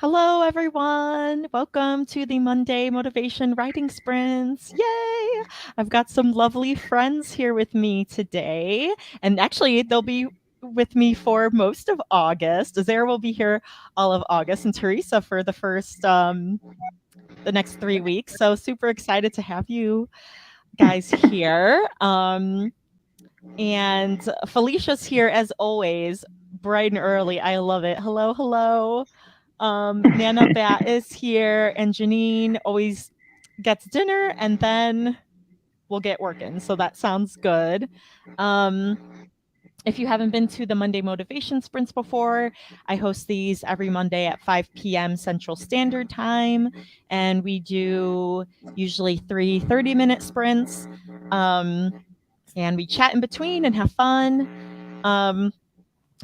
Hello, everyone. Welcome to the Monday Motivation Writing Sprints. Yay! I've got some lovely friends here with me today. And actually, they'll be with me for most of August. Zara will be here all of August, and Teresa for the next 3 weeks. So super excited to have you guys here. And Felicia's here as always, bright and early. I love it. Hello, hello. Nana Bat is here, and Janine always gets dinner, and then we'll get working. So that sounds good. If you haven't been to the Monday Motivation Sprints before, I host these every Monday at 5 p.m. Central Standard Time, and we do usually 3 30-minute sprints, and we chat in between and have fun.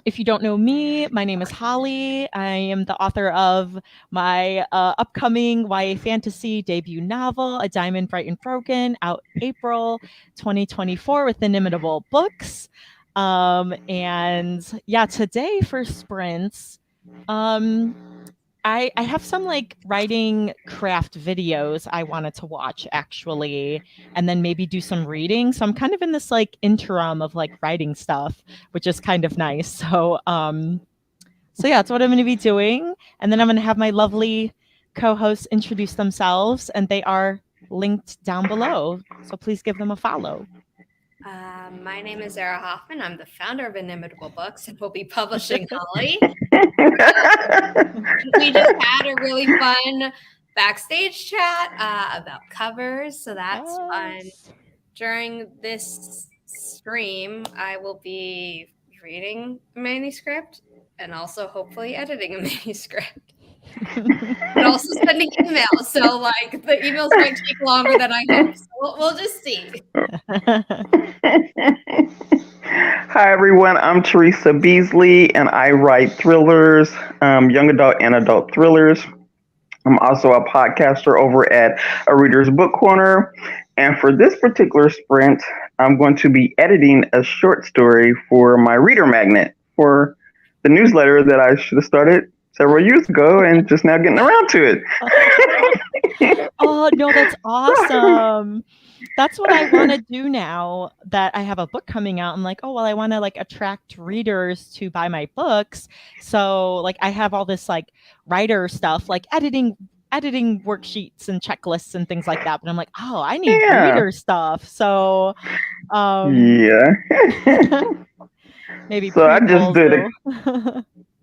If you don't know me, my name is Holly. I am the author of my upcoming YA fantasy debut novel, A Diamond Bright and Broken, out April 2024 with Inimitable Books. And yeah, today for sprints, I have some like writing craft videos I wanted to watch actually, and then maybe do some reading. So I'm kind of in this like interim of like writing stuff, which is kind of nice. So yeah, that's what I'm going to be doing. And then I'm going to have my lovely co-hosts introduce themselves, and they are linked down below. So please give them a follow. My name is Zara Hoffman. I'm the founder of Inimitable Books, and we'll be publishing Holly. We just had a really fun backstage chat about covers, so that's fun. During this stream, I will be reading a manuscript and also hopefully editing a manuscript. And also sending emails. So like the emails might take longer than I hope. So we'll just see. Hi everyone, I'm Teresa Beasley and I write thrillers, young adult and adult thrillers. I'm also a podcaster over at A Reader's Book Corner. And for this particular sprint, I'm going to be editing a short story for my reader magnet for the newsletter that I should have started several years ago and just now getting around to it. Oh, no, that's awesome. That's what I want to do now that I have a book coming out. I'm like, oh, well, I want to like attract readers to buy my books. So like I have all this like writer stuff, like editing worksheets and checklists and things like that. But I'm like, oh, I need reader stuff. So yeah. Maybe so I just did it.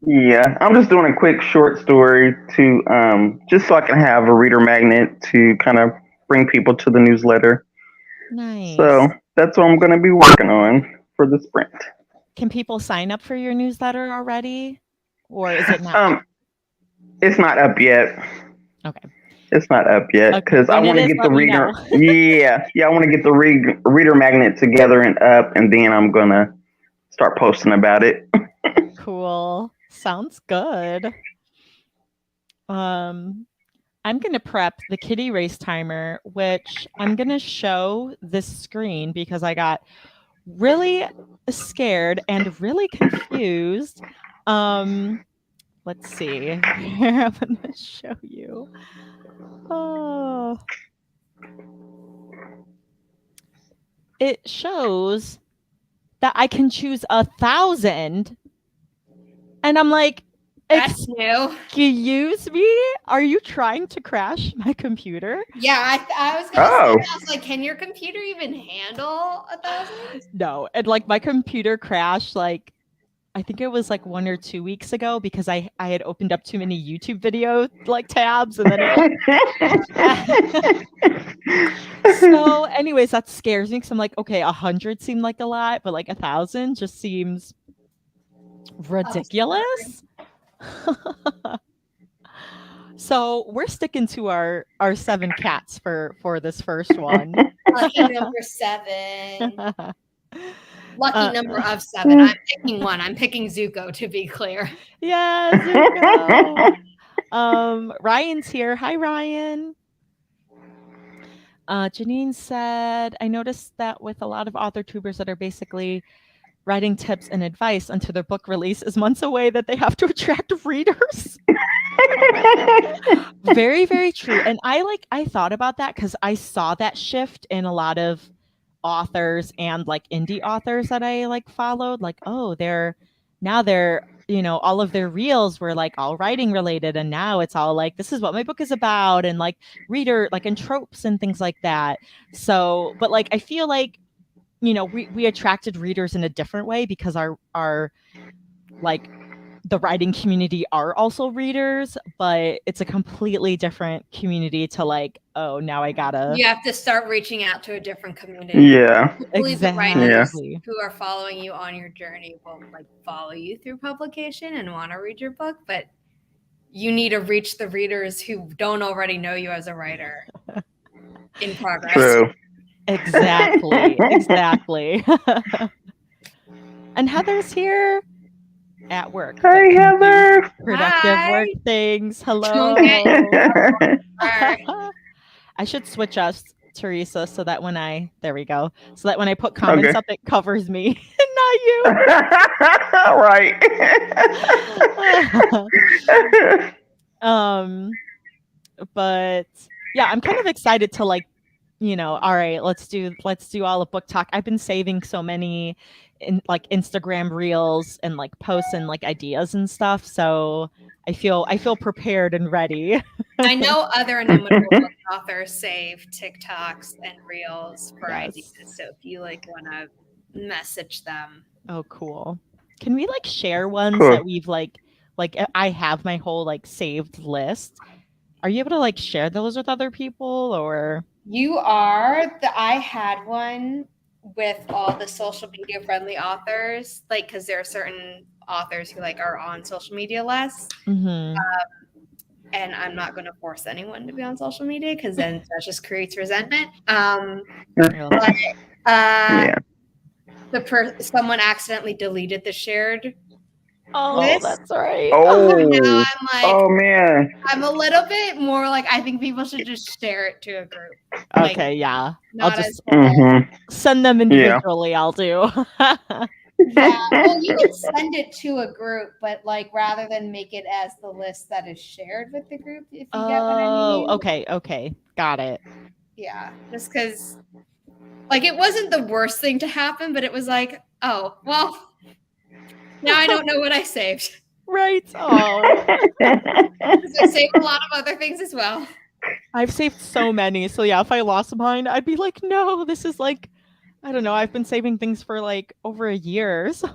Yeah, I'm just doing a quick short story to just so I can have a reader magnet to kind of bring people to the newsletter. Nice. So that's what I'm going to be working on for the sprint. Can people sign up for your newsletter already, or is it not? It's not up yet. Okay. It's not up yet because I want to get the reader. I want to get the reader magnet together and up, and then I'm gonna start posting about it. Cool. Sounds good. I'm going to prep the kitty race timer, which I'm going to show this screen because I got really scared and really confused. Let's see. I'm going to show you. Oh. It shows that I can choose 1,000. And I'm like, that's new. Excuse me? Are you trying to crash my computer? Yeah, I was going to say, I was like, can your computer even handle 1,000? No. And like my computer crashed like, I think it was like 1 or 2 weeks ago because I had opened up too many YouTube video like tabs and then So anyways, that scares me because I'm like, okay, 100 seemed like a lot, but like 1,000 just seems ridiculous. So we're sticking to our 7 cats for this first one. Lucky number 7. Lucky number of 7. I'm picking one. I'm picking Zuko, to be clear. Yeah, Zuko. Ryan's here. Hi, Ryan. Janine said, I noticed that with a lot of author tubers that are basically writing tips and advice until their book release is months away that they have to attract readers. Very, very true. And I thought about that because I saw that shift in a lot of authors and like indie authors that I like followed. Like, oh, now they're, all of their reels were like all writing related. And now it's all like, this is what my book is about, and like reader, like, and tropes and things like that. So, but like, I feel like, we attracted readers in a different way because our like the writing community are also readers, but it's a completely different community to like, oh, now I gotta. You have to start reaching out to a different community. Yeah. Hopefully the Exactly. writers who are following you on your journey will like follow you through publication and want to read your book, but you need to reach the readers who don't already know you as a writer in progress. True. Exactly. And Heather's here at work. Hey, Heather. Productive Hi. work things. Hello. I should switch us, Teresa, so that when there we go. So that when I put comments up, it covers me and not you. Right. But yeah, I'm kind of excited to like, all right, let's do all of book talk. I've been saving so many in like Instagram reels and like posts and like ideas and stuff. So I feel prepared and ready. I know other Inimitable authors save TikToks and reels for ideas. So if you like want to message them. Oh, cool. Can we like share ones that we've like I have my whole like saved list. Are you able to like share those with other people, or? You are. I had one with all the social media friendly authors, like, because there are certain authors who like are on social media less. Mm-hmm. And I'm not going to force anyone to be on social media because then that just creates resentment. Someone accidentally deleted the shared. List. That's right. Oh, now I'm like, oh man. I'm a little bit more like, I think people should just share it to a group. Okay, like, yeah. I'll just send them individually. Yeah. I'll do. Yeah, well, you can send it to a group, but like rather than make it as the list that is shared with the group, if you get what I mean. Okay, got it. Yeah, just because, like, it wasn't the worst thing to happen, but it was like, oh, well, now I don't know what I saved. Right. Oh. I saved a lot of other things as well. I've saved so many, so yeah, if I lost mine, I'd be like, no, this is like, I don't know. I've been saving things for like over a year. So.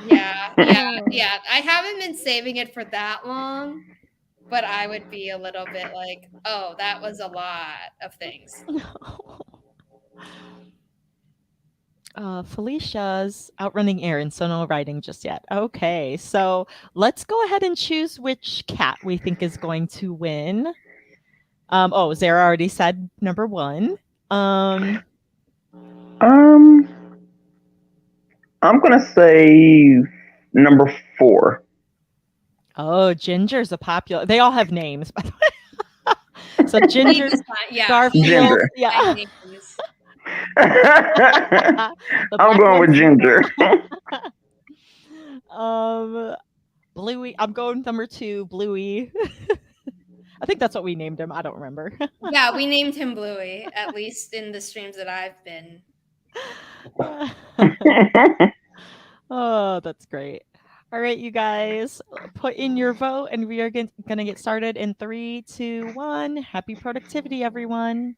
Yeah. I haven't been saving it for that long, but I would be a little bit like, oh, that was a lot of things. Felicia's outrunning errands, so no writing just yet. Okay, so let's go ahead and choose which cat we think is going to win. Zara already said number 1. I'm gonna say number 4. Oh, Ginger's a popular. They all have names, by the way. So Ginger, Garfield, Ginger. Yeah. I'm going with Ginger. Bluey. I'm going number 2, Bluey. I think that's what we named him. I don't remember. Yeah, we named him Bluey, at least in the streams that I've been. Oh, that's great. All right, you guys, put in your vote, and we are going to get started in 3, 2, 1. Happy productivity, everyone.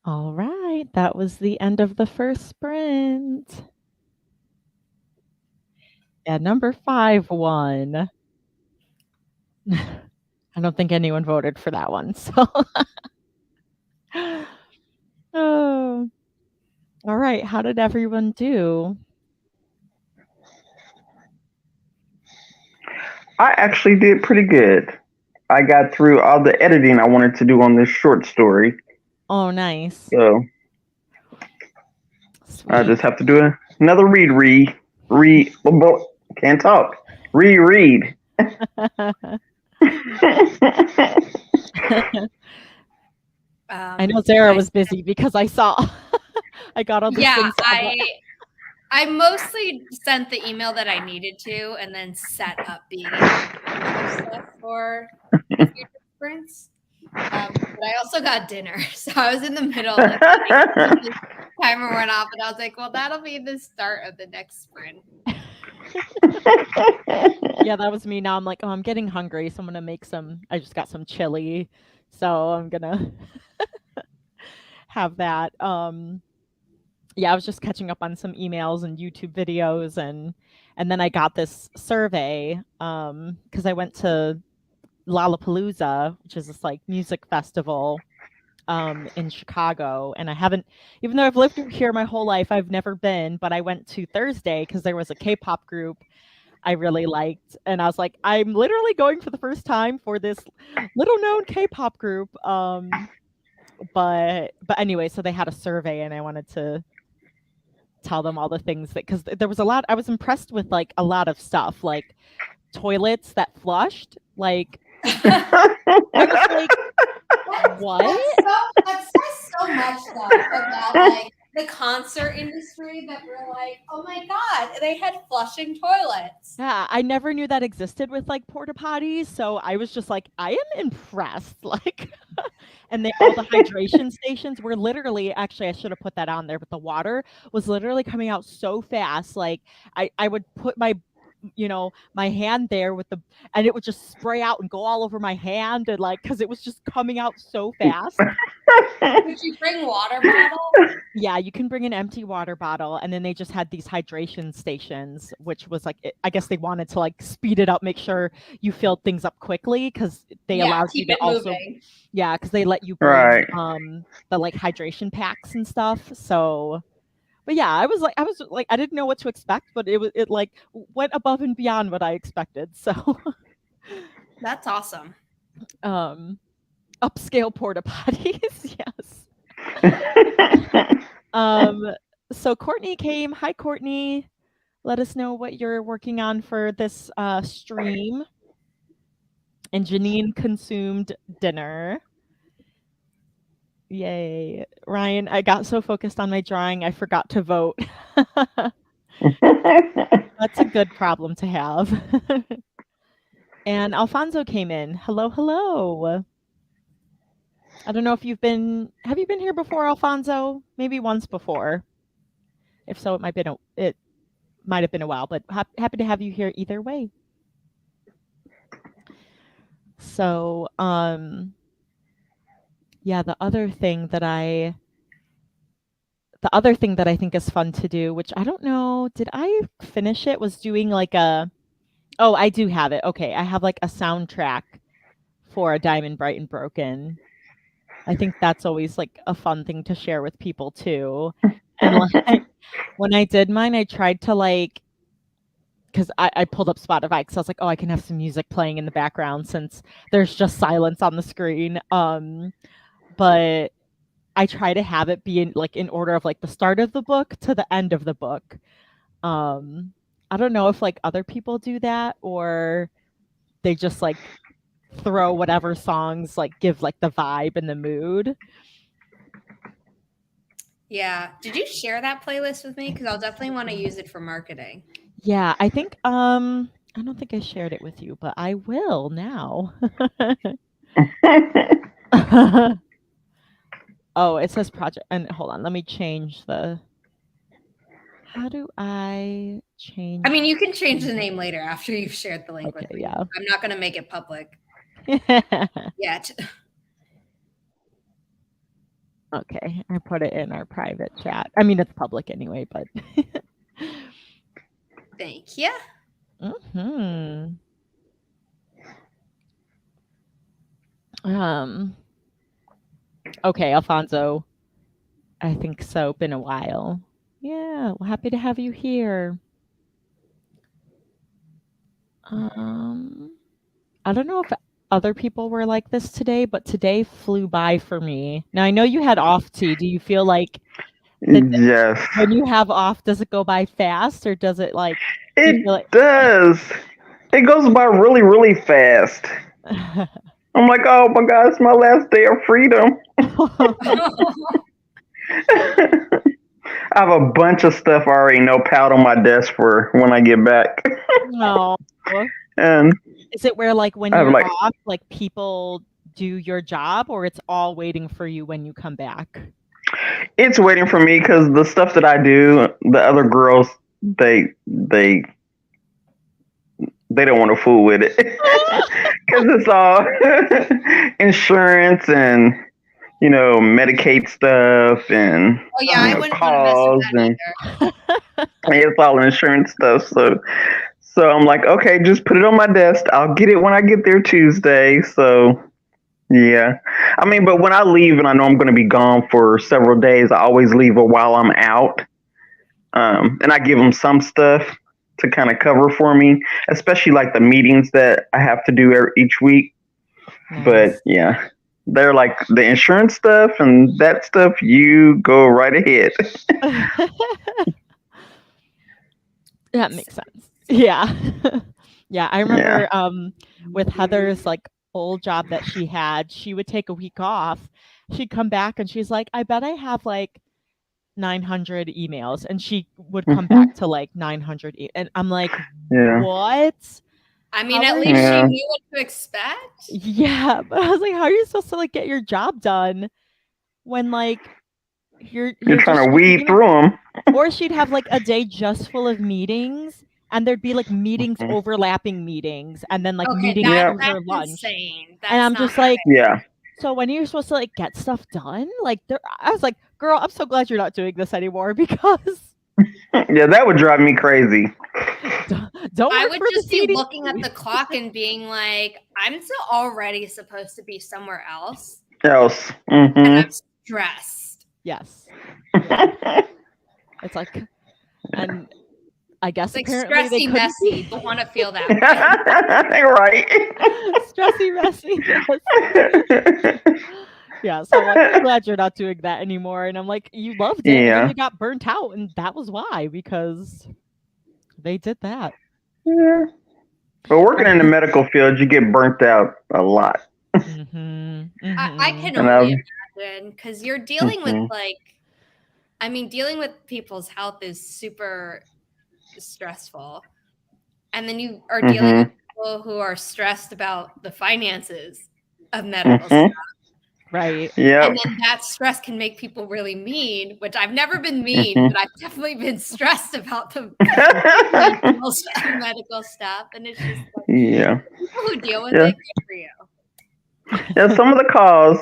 All right, that was the end of the first sprint. Yeah, number 5 won. I don't think anyone voted for that one. So, oh, all right. How did everyone do? I actually did pretty good. I got through all the editing I wanted to do on this short story. Oh, nice. So Sweet. I just have to do another read. Oh, can't talk. Reread. I know Zara was busy because I saw I got all these things. I mostly sent the email that I needed to and then set up being able to do other stuff for future sprints. But I also got dinner. So I was in the middle. Like, the timer went off and I was like, well, that'll be the start of the next sprint. Yeah, that was me. Now I'm like, oh, I'm getting hungry. So I'm going to make I just got some chili. So I'm going to have that. Yeah, I was just catching up on some emails and YouTube videos, and then I got this survey because I went to Lollapalooza, which is this like music festival in Chicago, and I haven't, even though I've lived here my whole life, I've never been, but I went to Thursday because there was a K-pop group I really liked, and I was like, I'm literally going for the first time for this little known K-pop group. But anyway, so they had a survey, and I wanted to tell them all the things that, because there was a lot. I was impressed with like a lot of stuff, like toilets that flushed. Like I was like, what? That says so much though about like the concert industry that we're like, oh my god, they had flushing toilets. Yeah, I never knew that existed with like porta potties, so I was just like, I am impressed. Like, and all the hydration stations were literally, actually, I should have put that on there, but the water was literally coming out so fast. Like, I would put my hand there and it would just spray out and go all over my hand, and like, because it was just coming out so fast. Did you bring water bottle? Yeah, you can bring an empty water bottle, and then they just had these hydration stations, which was like, I guess they wanted to like speed it up, make sure you filled things up quickly, because they allowed you to also moving. Yeah, because they let you bring the like hydration packs and stuff. So, but yeah, I was like, I didn't know what to expect, but it like went above and beyond what I expected. So that's awesome. Upscale porta potties, yes. So Courtney came. Hi, Courtney. Let us know what you're working on for this stream. And Janine consumed dinner. Yay. Ryan, I got so focused on my drawing, I forgot to vote. That's a good problem to have. And Alfonso came in. Hello, hello. I don't know if have you been here before, Alfonso? Maybe once before. If so, it might have been a while, but happy to have you here either way. So, yeah, the other thing that I think is fun to do, which I don't know, did I finish it, was doing like oh, I do have it. Okay, I have like a soundtrack for A Diamond Bright and Broken. I think that's always like a fun thing to share with people too. And like, when I did mine, I tried to like, because I pulled up Spotify because I was like, oh, I can have some music playing in the background since there's just silence on the screen. But I try to have it be in order of like the start of the book to the end of the book. I don't know if like other people do that, or they just like throw whatever songs like give like the vibe and the mood. Yeah. Did you share that playlist with me? Because I'll definitely want to use it for marketing. Yeah, I think I don't think I shared it with you, but I will now. Oh, it says project, and hold on, let me change how do I change? I mean, you can change the name later after you've shared the link with me. Yeah. I'm not going to make it public yet. Okay, I put it in our private chat. I mean, it's public anyway, but. Thank you. Hmm. Okay, Alfonso. I think so. Been a while. Yeah, well, happy to have you here. I don't know if other people were like this today, but today flew by for me. Now I know you had off too. Do you feel like Yes, when you have off, does it go by fast or does it like? Do you it feel like? does. It goes by really, really fast. I'm like, oh my God, it's my last day of freedom. I have a bunch of stuff I already know piled on my desk for when I get back. No. And Is it where like when I have you're like, off, like people do your job, or it's all waiting for you when you come back? it's waiting for me because the stuff that I do, the other girls, they don't want to fool with it because it's all insurance and Medicaid stuff and Oh yeah, I wouldn't want to mess calls with and that either. it's all insurance stuff. So I'm like, okay, just put it on my desk. I'll get it when I get there Tuesday. So yeah, I mean, but when I leave and I know I'm going to be gone for several days, I always leave it while I'm out, and I give them some stuff to kind of cover for me, especially like the meetings that I have to do each week. Nice. But yeah, they're like the insurance stuff and that stuff. You go right ahead. That makes sense. Yeah. Yeah, I remember Yeah. with Heather's like old job that she had, she would take a week off. She'd come back and she's like, I bet I have like 900 emails, and she would come back to like 900 and I'm like, Yeah. what? I mean, How at are least Yeah. she knew what to expect. Yeah, but I was like, how are you supposed to like get your job done when like you're trying just to weed through them. or she'd have like a day just full of meetings, and there'd be like meetings overlapping meetings, and then like Okay, meetings Yep. through that's her lunch. insane. That's And I'm not just like, Yeah. so when are you supposed to like get stuff done? Like I was like, girl, I'm so glad you're not doing this anymore because Yeah, that would drive me crazy. don't I work would for just the be CDC. looking at the clock and being like, I'm still already supposed to be somewhere else, Else. and I'm stressed. Yes. Yeah. It's like, and I guess It's like apparently they stressy, couldn't messy. be Don't want to feel that way. Right. stressy, messy. Yes. Yeah, so I'm like, I'm glad you're not doing that anymore. And I'm like, you loved it, and then Yeah. you got burnt out, and that was why, because they did that. Yeah. But working in the medical field, you get burnt out a lot. Mm-hmm. I can And only imagine, because you're dealing with Mhm. dealing with people's health is super stressful. And then you are dealing with people who are stressed about the finances of medical stuff. Right. Yeah. And then that stress can make people really mean, which I've never been mean, but I've definitely been stressed about the medical stuff. And it's just like, Yeah. people who deal with Yeah. it, good for you. Yeah. Some of the calls,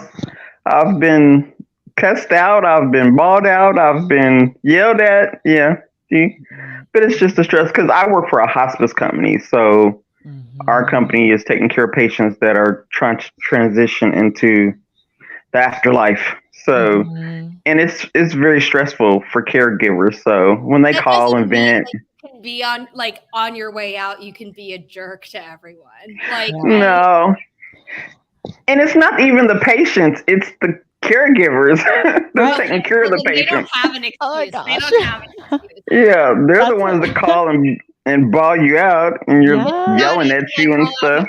I've been cussed out. I've been bawled out. I've been yelled at. Yeah. See? But it's just the stress because I work for a hospice company. So our company is taking care of patients that are trying to transition into the afterlife. So, and it's very stressful for caregivers. So when they That call doesn't and mean, vent, like, you can be on your way out, you can be a jerk to everyone. Like, no. And it's not even the patients; it's the caregivers. They're taking care of the they don't patients. have an excuse. Oh my They gosh. don't have an excuse. Yeah, they're That's the ones that call and bawl you out, and you're yelling at you and stuff.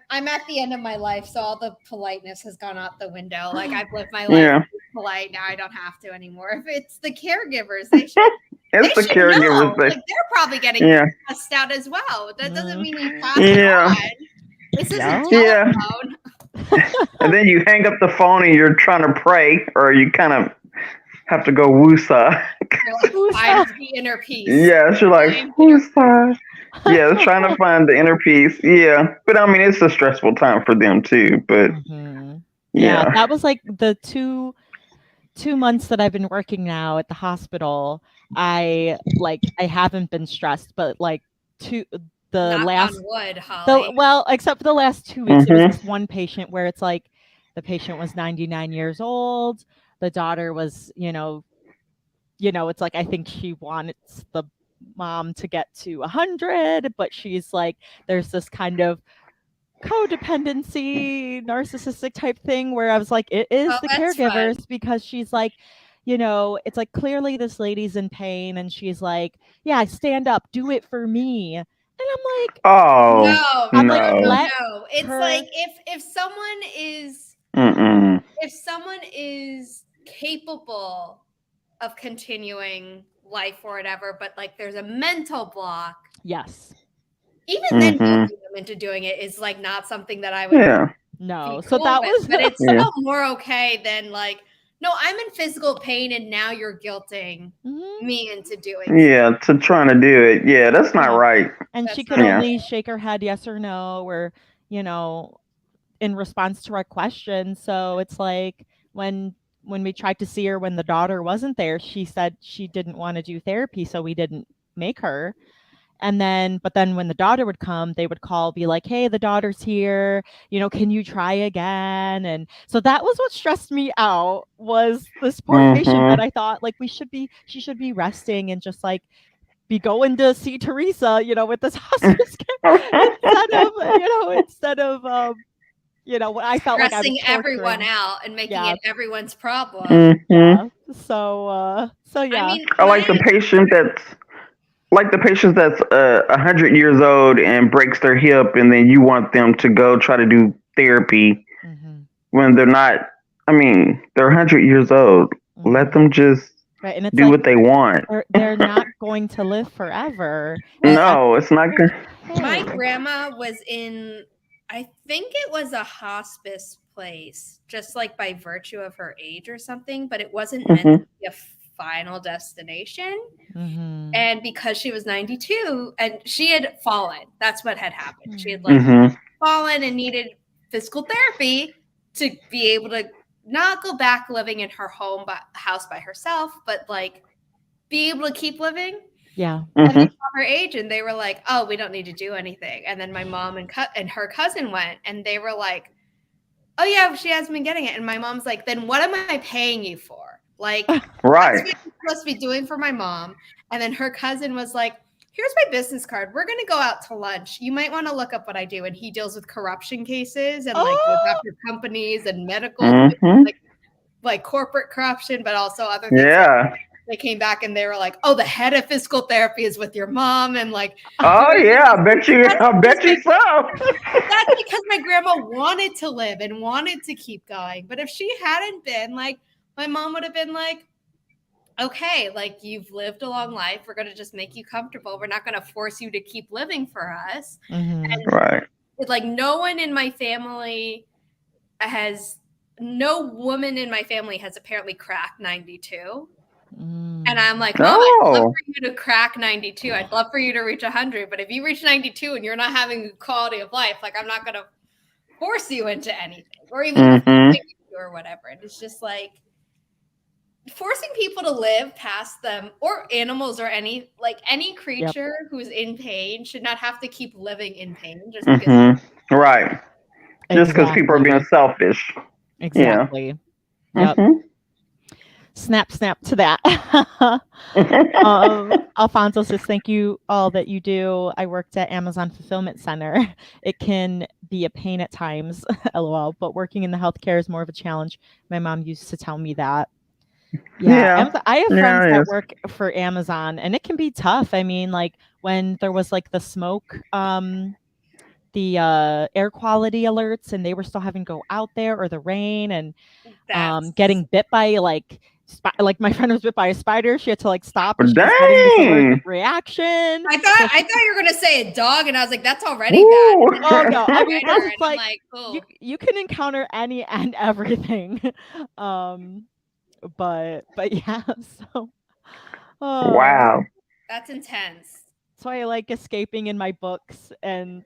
I'm at the end of my life, so all the politeness has gone out the window. Like, I've lived my life Yeah. polite, now I don't have to anymore. If it's the caregivers, they should. It's They the should caregivers. know. Like, they're probably getting Yeah. stressed out as well. That doesn't mean you pass it Yeah. on. This isn't Yeah. telephone. And then you hang up the phone and you're trying to pray, or you kind of have to go woosah. Find the inner peace. Yeah, you're like woosah. Yeah, they're trying to find the inner peace. Yeah, but I mean, it's a stressful time for them too. But Yeah, that was like the two 2 months that I've been working now at the hospital, I haven't been stressed, but like the Knock on last wood, Holly. except for the last 2 weeks, it was Mhm. this one patient where it's like the patient was 99 years old, the daughter was, it's like I think she wants the mom to get to 100, but she's like there's this kind of codependency, narcissistic type thing where I was like, it is Oh, the that's fun. caregivers because she's like, it's like clearly this lady's in pain and she's like, yeah, stand up, do it for me. And Oh No, I'm no, like, no, no. let no. It's her, like Mm-mm. if someone is capable of continuing life or whatever, but like there's a mental block, yes. even then Mhm. guilting them into doing it is like not something that I would Yeah. No. be So cool that with. was, But it's Yeah. still more okay than like, no, I'm in physical pain and now you're guilting Mhm. me into doing stuff. Yeah. To trying to do it. Yeah. That's not Yeah. right. And she That's could not Yeah. only shake her head yes or no, or, you know, in response to our questions. So it's like when we tried to see her when the daughter wasn't there, she said she didn't want to do therapy, so we didn't make her. And then but then when the daughter would come, they would call, be like, "Hey, the daughter's here. Can you try again?" And so that was what stressed me out was this poor patient that Mhm. I thought like she should be resting and just like be going to see Teresa, with this hospice care instead of what I felt like I was stressing everyone torturing. out and making Yeah, it everyone's problem. Mhm. yeah. So I yeah. mean, I like the patient that's like the patient that's 100 years old and breaks their hip, and then you want them to go try to do therapy Mhm. when they're not. I mean, they're 100 years old. Let Mhm. them just Right, and it's do like what they want. they're not going to live forever, and well, No, it's not good. my okay. grandma was in, I think it was a hospice place, just like by virtue of her age or something, but it wasn't meant to Mhm. be a final destination. Mhm. And because she was 92 and she had fallen, that's what had happened. She had like Mhm. fallen and needed physical therapy to be able to not go back living in her house by herself, but like be able to keep living. Yeah. And they Mhm. saw her age and they were like, "Oh, we don't need to do anything." And then my mom and her cousin went and they were like, "Oh yeah, she hasn't been getting it." And my mom's like, "Then what am I paying you for? Like that's Right. what you're supposed to be doing for my mom." And then her cousin was like, "Here's my business card. We're gonna go out to lunch. You might want to look up what I do." And he deals with corruption cases and like goes Oh! after companies and medical Mhm. like corporate corruption, but also other things. Yeah. They came back and they were like, "Oh, the head of physical therapy is with your mom," and like Oh doing yeah. all I bet you. that's I because bet you so. that's because my grandma wanted to live and wanted to keep going. But if she hadn't been, like, my mom would have been like, "Okay, like you've lived a long life. We're gonna just make you comfortable. We're not gonna force you to keep living for us." Mhm. And Right. like no one in my family has no woman in my family has apparently cracked 92. And Mm. I'm like, "Mom, I'd love Oh. for you to crack 92. I'd love for you to reach 100. But if you reach 92 and you're not having a quality of life, like I'm not going to force you into anything or even Mhm. continue to or whatever." And it's just like forcing people to live past them or animals or any Yep. creature who's in pain should not have to keep living in pain just because. Mhm. Right. Just because people are being Exactly. selfish. Yeah. Exactly. Yep. Mhm. Snap, snap to that. Alfonso says, thank you all that you do. I worked at Amazon Fulfillment Center. It can be a pain at times, lol, but working in the healthcare is more of a challenge. My mom used to tell me that. Yeah, Yeah. I have friends Yeah. It that is. work for Amazon, and it can be tough. I mean, like when there was like the smoke, the air quality alerts, and they were still having to go out there, or the rain, and That's getting bit by like my friend was bit by a spider. She had to like stop, and she was getting this allergic Dang. reaction. I So thought she, you were gonna say a dog, and I was like, "That's already bad." Ooh. And then you oh said no, I mean this spider, is and I'm like like, "Oh, you can encounter any and everything. um, but yeah, so uh, Wow. that's intense." so I like escaping in my books, and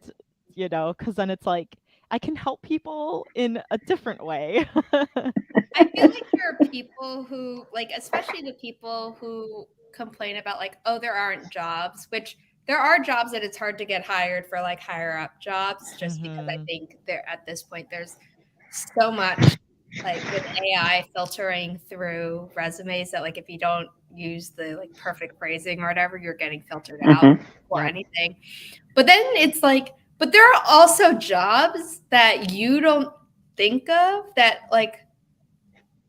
because then it's like I can help people in a different way. I feel like there are people who, like, especially the people who complain about, like, oh, there aren't jobs, which there are jobs that it's hard to get hired for, like, higher up jobs, just because I think there at this point there's so much, like, with AI filtering through resumes that, like, if you don't use the, like, perfect phrasing or whatever, you're getting filtered out for anything. But then it's like, but there are also jobs that you don't think of that, like,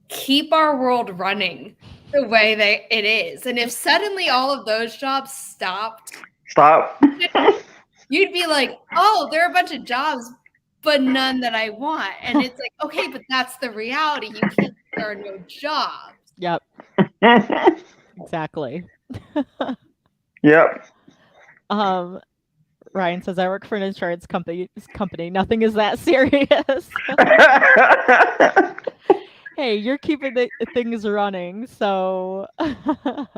keep our world running the way it is. And if suddenly all of those jobs stopped, you'd be like, oh, there are a bunch of jobs, but none that I want. And it's like, okay, but that's the reality. You can't, there are no jobs. Yep. Exactly. Yep. Ryan says, I work for an insurance company. Nothing is that serious. Hey, you're keeping the things running, so all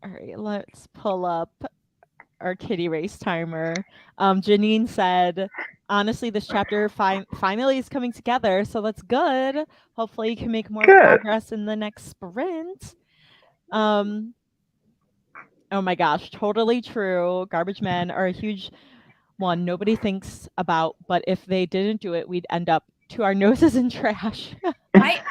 right, let's pull up our kitty race timer. Janine said, honestly, this chapter finally is coming together, so that's good. Hopefully you can make more progress in the next sprint. Oh my gosh, totally true. Garbage men are a huge one nobody thinks about, but if they didn't do it, we'd end up to our noses in trash. I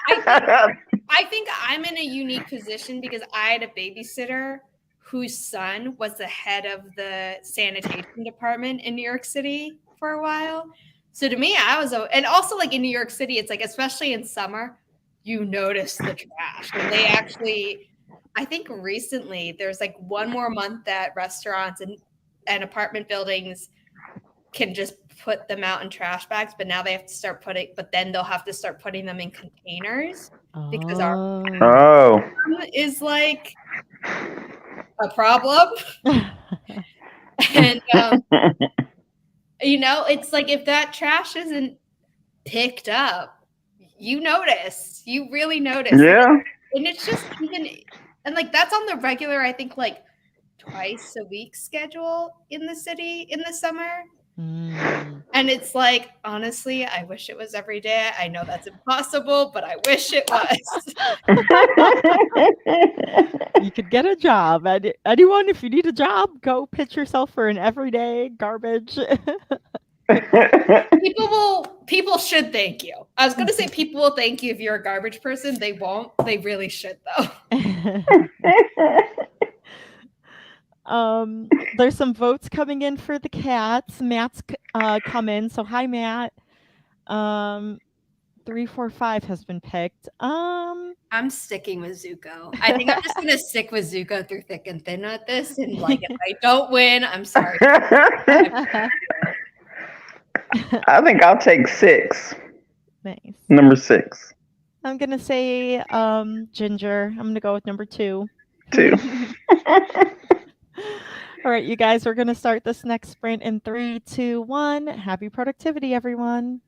think I'm in a unique position because I had a babysitter whose son was the head of the sanitation department in New York City for a while. So to me, and also like in New York City, it's like, especially in summer, you notice the trash. And they actually, I think recently there's like one more month that restaurants and apartment buildings can just put them out in trash bags, but now they have to start then they'll have to start putting them in containers because our is like a problem. And it's like, if that trash isn't picked up, you really notice. Yeah. And it's just and like that's on the regular, I think, like twice a week schedule in the city in the summer. And it's like, honestly, I wish it was every day. I know that's impossible, but I wish it was. You could get a job. Anyone, if you need a job, go pitch yourself for an everyday garbage. People should thank you. I was going to say people will thank you if you're a garbage person. They won't. They really should, though. There's some votes coming in for the cats. Matt's come in, so hi, Matt. 345 has been picked. I'm sticking with Zuko. I think I'm just going to stick with Zuko through thick and thin at this. And like, if I don't win, I'm sorry. I think I'll take 6. Nice. Number 6. I'm going to say Ginger. I'm going to go with number 2. 2. All right, you guys, we're going to start this next sprint in 3, 2, 1. Happy productivity, everyone.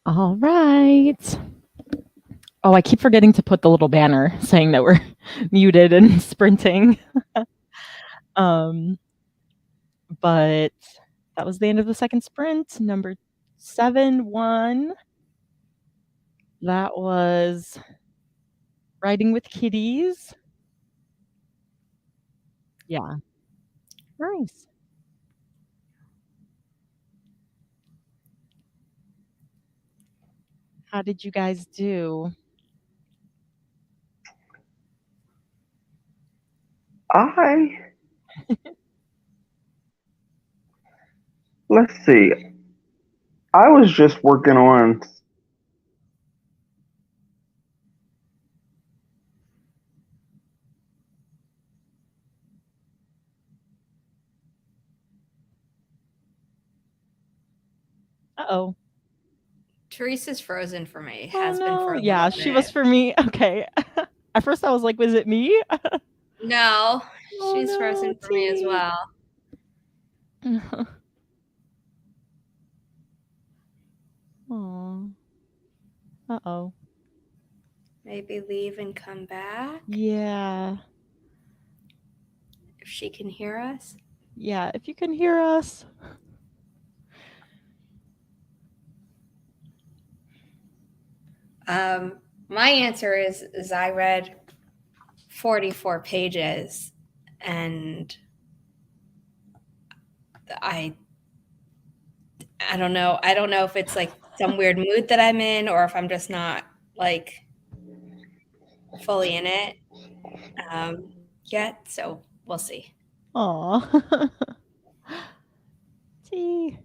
All right. Oh, I keep forgetting to put the little banner saying that we're muted and sprinting. But that was the end of the second sprint. Number 7 won. That was Riding with Kitties. Yeah. Nice. How did you guys do? Let's see. I was just working on. Uh-oh. Teresa's frozen for me. Oh, Has been no. for a Yeah, little she bit. was for me. Okay. At first I was like, was it me? No, Oh, she's no, frozen for me as T. well. Aw. Uh-oh. Maybe leave and come back Yeah. if she can hear us. Yeah, if you can hear us. My answer is I read 44 pages and I don't know. I don't know if it's like some weird mood that I'm in or if I'm just not like fully in it yet. So we'll see. Aw. T.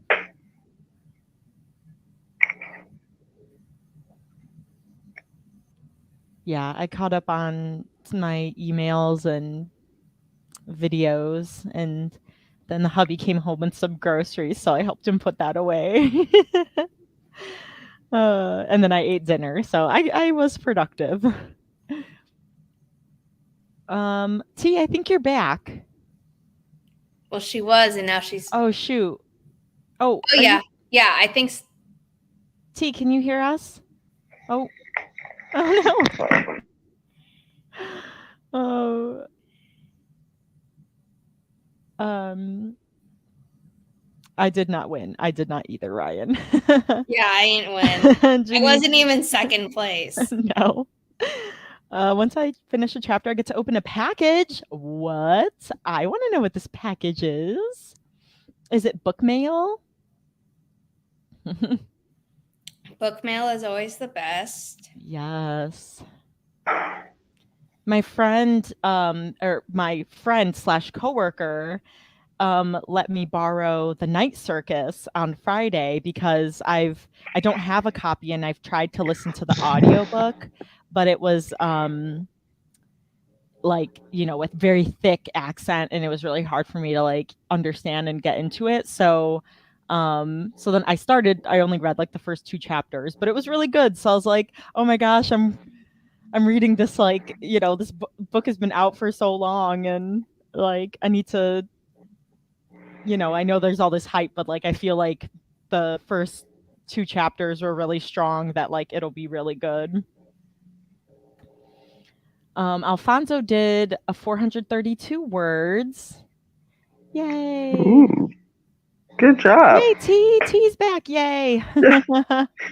Yeah, I caught up on my emails and videos, and then the hubby came home with some groceries, so I helped him put that away. And then I ate dinner, so I was productive. T, I think you're back. Well, she was, and now she's. Oh, shoot. Oh, yeah. Yeah, I think. T, can you hear us? Oh no. Oh. I did not win. I did not either, Ryan. Yeah, I ain't win. I wasn't even second place. No. Once I finish a chapter, I get to open a package. What? I want to know what this package is. Is it book mail? Book mail is always the best. Yes. My friend, or my friend / coworker, let me borrow The Night Circus on Friday because I don't have a copy and I've tried to listen to the audiobook, but it was like, with very thick accent, and it was really hard for me to like understand and get into it. So then I only read like the first 2 chapters, but it was really good. So I was like, oh my gosh, I'm reading this, like, this book has been out for so long, and like I need to, I know there's all this hype, but like I feel like the first 2 chapters were really strong, that like it'll be really good. Alfonso did a 432 words. Yay. Ooh, good job. Yay, T's back. Yay.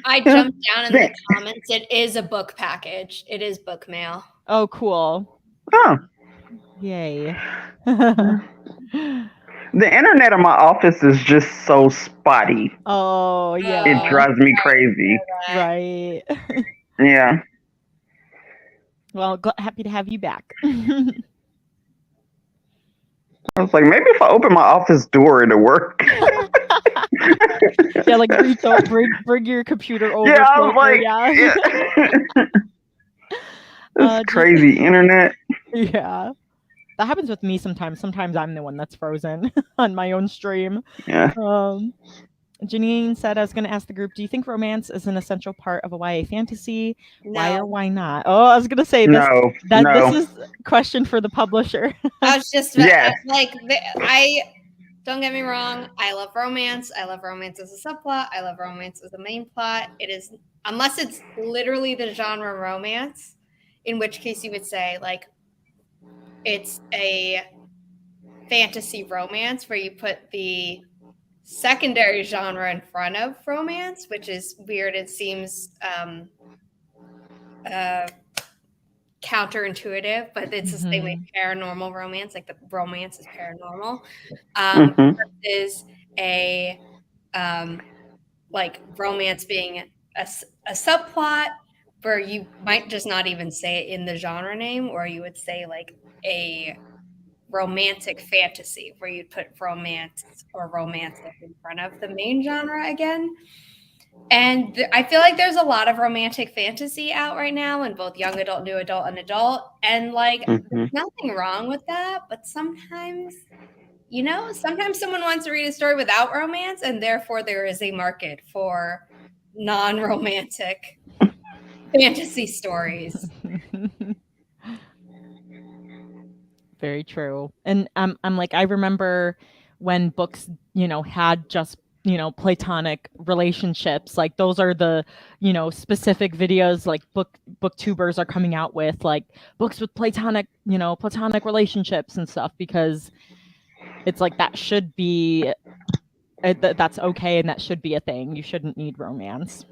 I jumped down in the comments. It is a book package. It is book mail. Oh, cool. Oh. Yay. The internet in my office is just so spotty. Oh, yeah. It drives me crazy. Right. Yeah. Well, happy to have you back. I was like, maybe if I open my office door, it'll work. Yeah, like bring your computer over. Yeah, I was like, yeah. This crazy internet. Yeah. That happens with me sometimes. Sometimes I'm the one that's frozen on my own stream. Yeah. Janine said, I was going to ask the group, do you think romance is an essential part of a YA fantasy? No. Why or why not? Oh, I was going to say this. No. This is a question for the publisher. I was just Don't get me wrong. I love romance. I love romance as a subplot. I love romance as a main plot. It is, unless it's literally the genre romance, in which case you would say like it's a fantasy romance where you put the secondary genre in front of romance, which is weird. It seems counterintuitive, but it's the same way paranormal romance, like the romance is paranormal, versus a like romance being a subplot where you might just not even say it in the genre name, or you would say like a romantic fantasy where you'd put romance or romantic in front of the main genre again. And I feel like there's a lot of romantic fantasy out right now in both young adult, new adult, and adult. And like, there's nothing wrong with that. But sometimes, sometimes someone wants to read a story without romance, and therefore there is a market for non-romantic fantasy stories. Very true. And I'm like, I remember when books, had just platonic relationships, like those are the specific videos like booktubers are coming out with, like books with platonic relationships and stuff, because it's like that should be that's okay, and that should be a thing. You shouldn't need romance.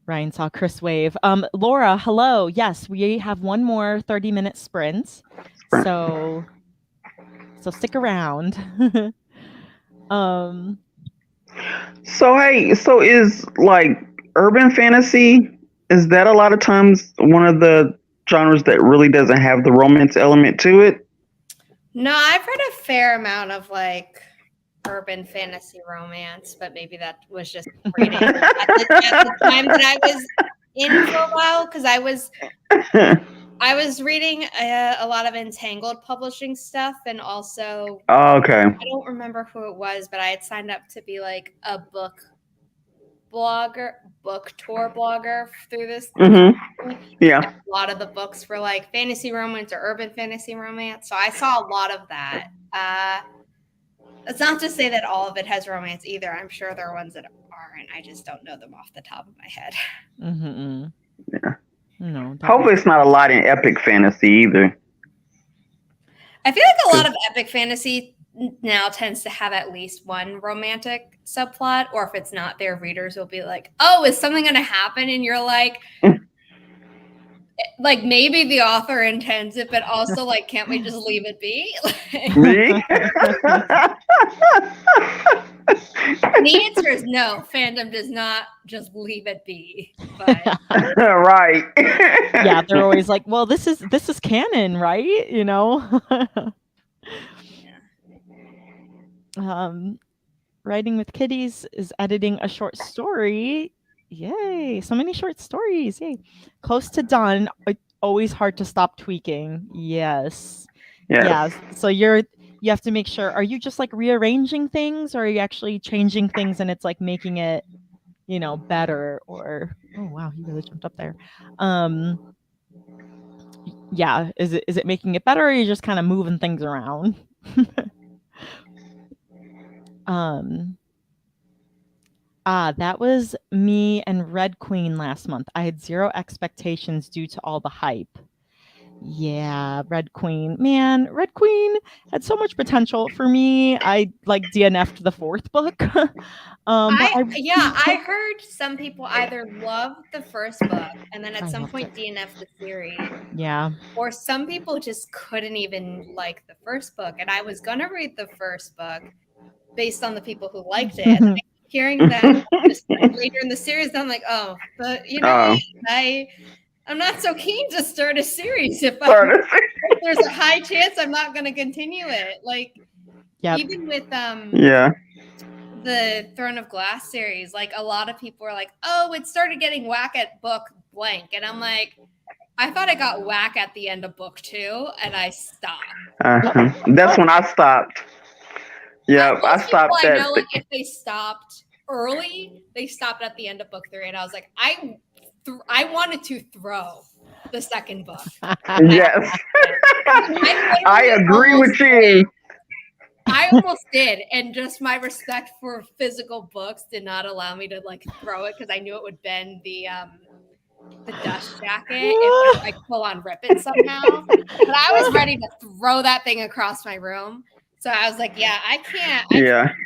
Ryan saw Chris wave. Laura, hello. Yes, we have one more 30-minute sprint. So stick around. So is like urban fantasy, is that a lot of times one of the genres that really doesn't have the romance element to it? No, I've read a fair amount of like urban fantasy romance, but maybe that was just reading at the time that I was in for a while, because I was reading a lot of Entangled publishing stuff, and also okay. I don't remember who it was, but I had signed up to be like a book tour blogger through this. Yeah. A lot of the books were like fantasy romance or urban fantasy romance, so I saw a lot of that. That's not to say that all of it has romance either. I'm sure there are ones that aren't. I just don't know them off the top of my head. Yeah. No. Hopefully it's not a lot in epic fantasy either. I feel like a lot of epic fantasy now tends to have at least one romantic subplot, or if it's not, their readers will be like, oh, is something going to happen? And you're like, like maybe the author intends it, but also like, can't we just leave it be? Me? The answer is no. Fandom does not just leave it be. But right. Yeah, they're always like, well, this is canon, right? Writing with Kitties is editing a short story. Yay, so many short stories. Yay. Close to done. Always hard to stop tweaking. Yes. Yeah. So you have to make sure, are you just like rearranging things, or are you actually changing things and it's like making it, better? Or, oh wow, he really jumped up there. Yeah, is it making it better, or are you just kind of moving things around? That was me and Red Queen last month. I had zero expectations due to all the hype. Yeah, Red Queen. Man, Red Queen had so much potential for me. I like DNF'd the fourth book. I heard some people either loved the first book and then at some point DNF'd the series. Yeah. Or some people just couldn't even like the first book. And I was going to read the first book based on the people who liked it. And hearing that just later in the series, I'm like, oh, but I'm not so keen to start a series if there's a high chance I'm not going to continue it. Like, even with the Throne of Glass series, like a lot of people were like, oh, it started getting whack at book blank. And I'm like, I thought I got whack at the end of book 2 and I stopped. That's when I stopped. Yeah, I stopped I know, like, if they stopped early, they stopped at the end of book 3. And I was like, I wanted to throw. the second book. Yes. I agree with you. I almost did, and just my respect for physical books did not allow me to like throw it because I knew it would bend the dust jacket if I like full on rip it somehow. But I was ready to throw that thing across my room. So I was like, yeah, I can't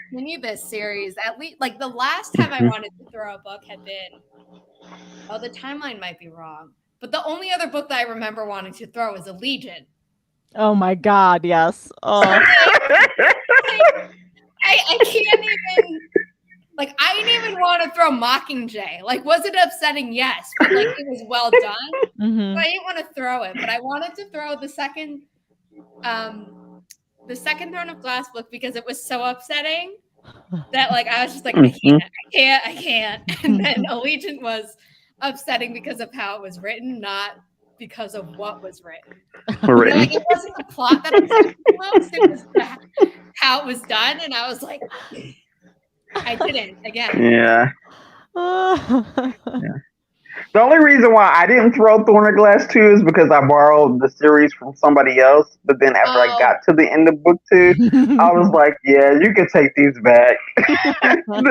continue this series. At least like the last time I wanted to throw a book had been, the timeline might be wrong. But the only other book that I remember wanting to throw was Allegiant. Oh my God, yes. Oh. So, I can't even, like, I didn't even want to throw Mockingjay. Like, was it upsetting? Yes, but like it was well done. So I didn't want to throw it, but I wanted to throw the second Throne of Glass book because it was so upsetting that like I was just like, I can't. And then Allegiant was upsetting because of how it was written, not because of what was written. Like, it wasn't the plot that upset me most, it was how it was done, and I was like, I didn't again. Yeah. The only reason why I didn't throw Thorn of Glass 2 is because I borrowed the series from somebody else. But then after I got to the end of book 2, I was like, yeah, you can take these back. This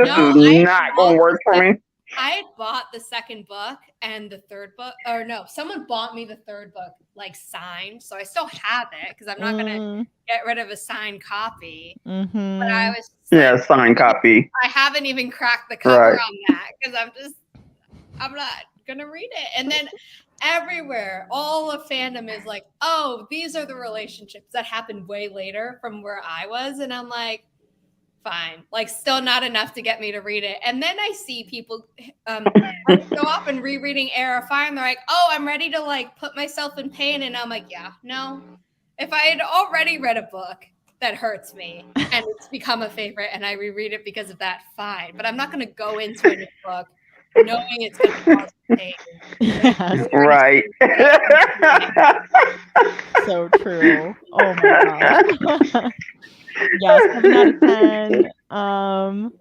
is not going to work for me. I had bought the second book and the third book, or no, someone bought me the third book, like signed. So I still have it because I'm not going to get rid of a signed copy. But I was just signed copy. I haven't even cracked the cover on that because I'm not going to read it. And then everywhere, all of fandom is like, oh, these are the relationships that happened way later from where I was. And I'm like, fine, like still not enough to get me to read it. And then I see people go off and rereading Heir of Fire, and they're like, oh, I'm ready to like put myself in pain. And I'm like, yeah, no. If I had already read a book that hurts me and it's become a favorite and I reread it because of that, fine. But I'm not going to go into a new book knowing it's going to cause pain. Yes. Right. So true. Oh my God. Yes, 7 out of 10.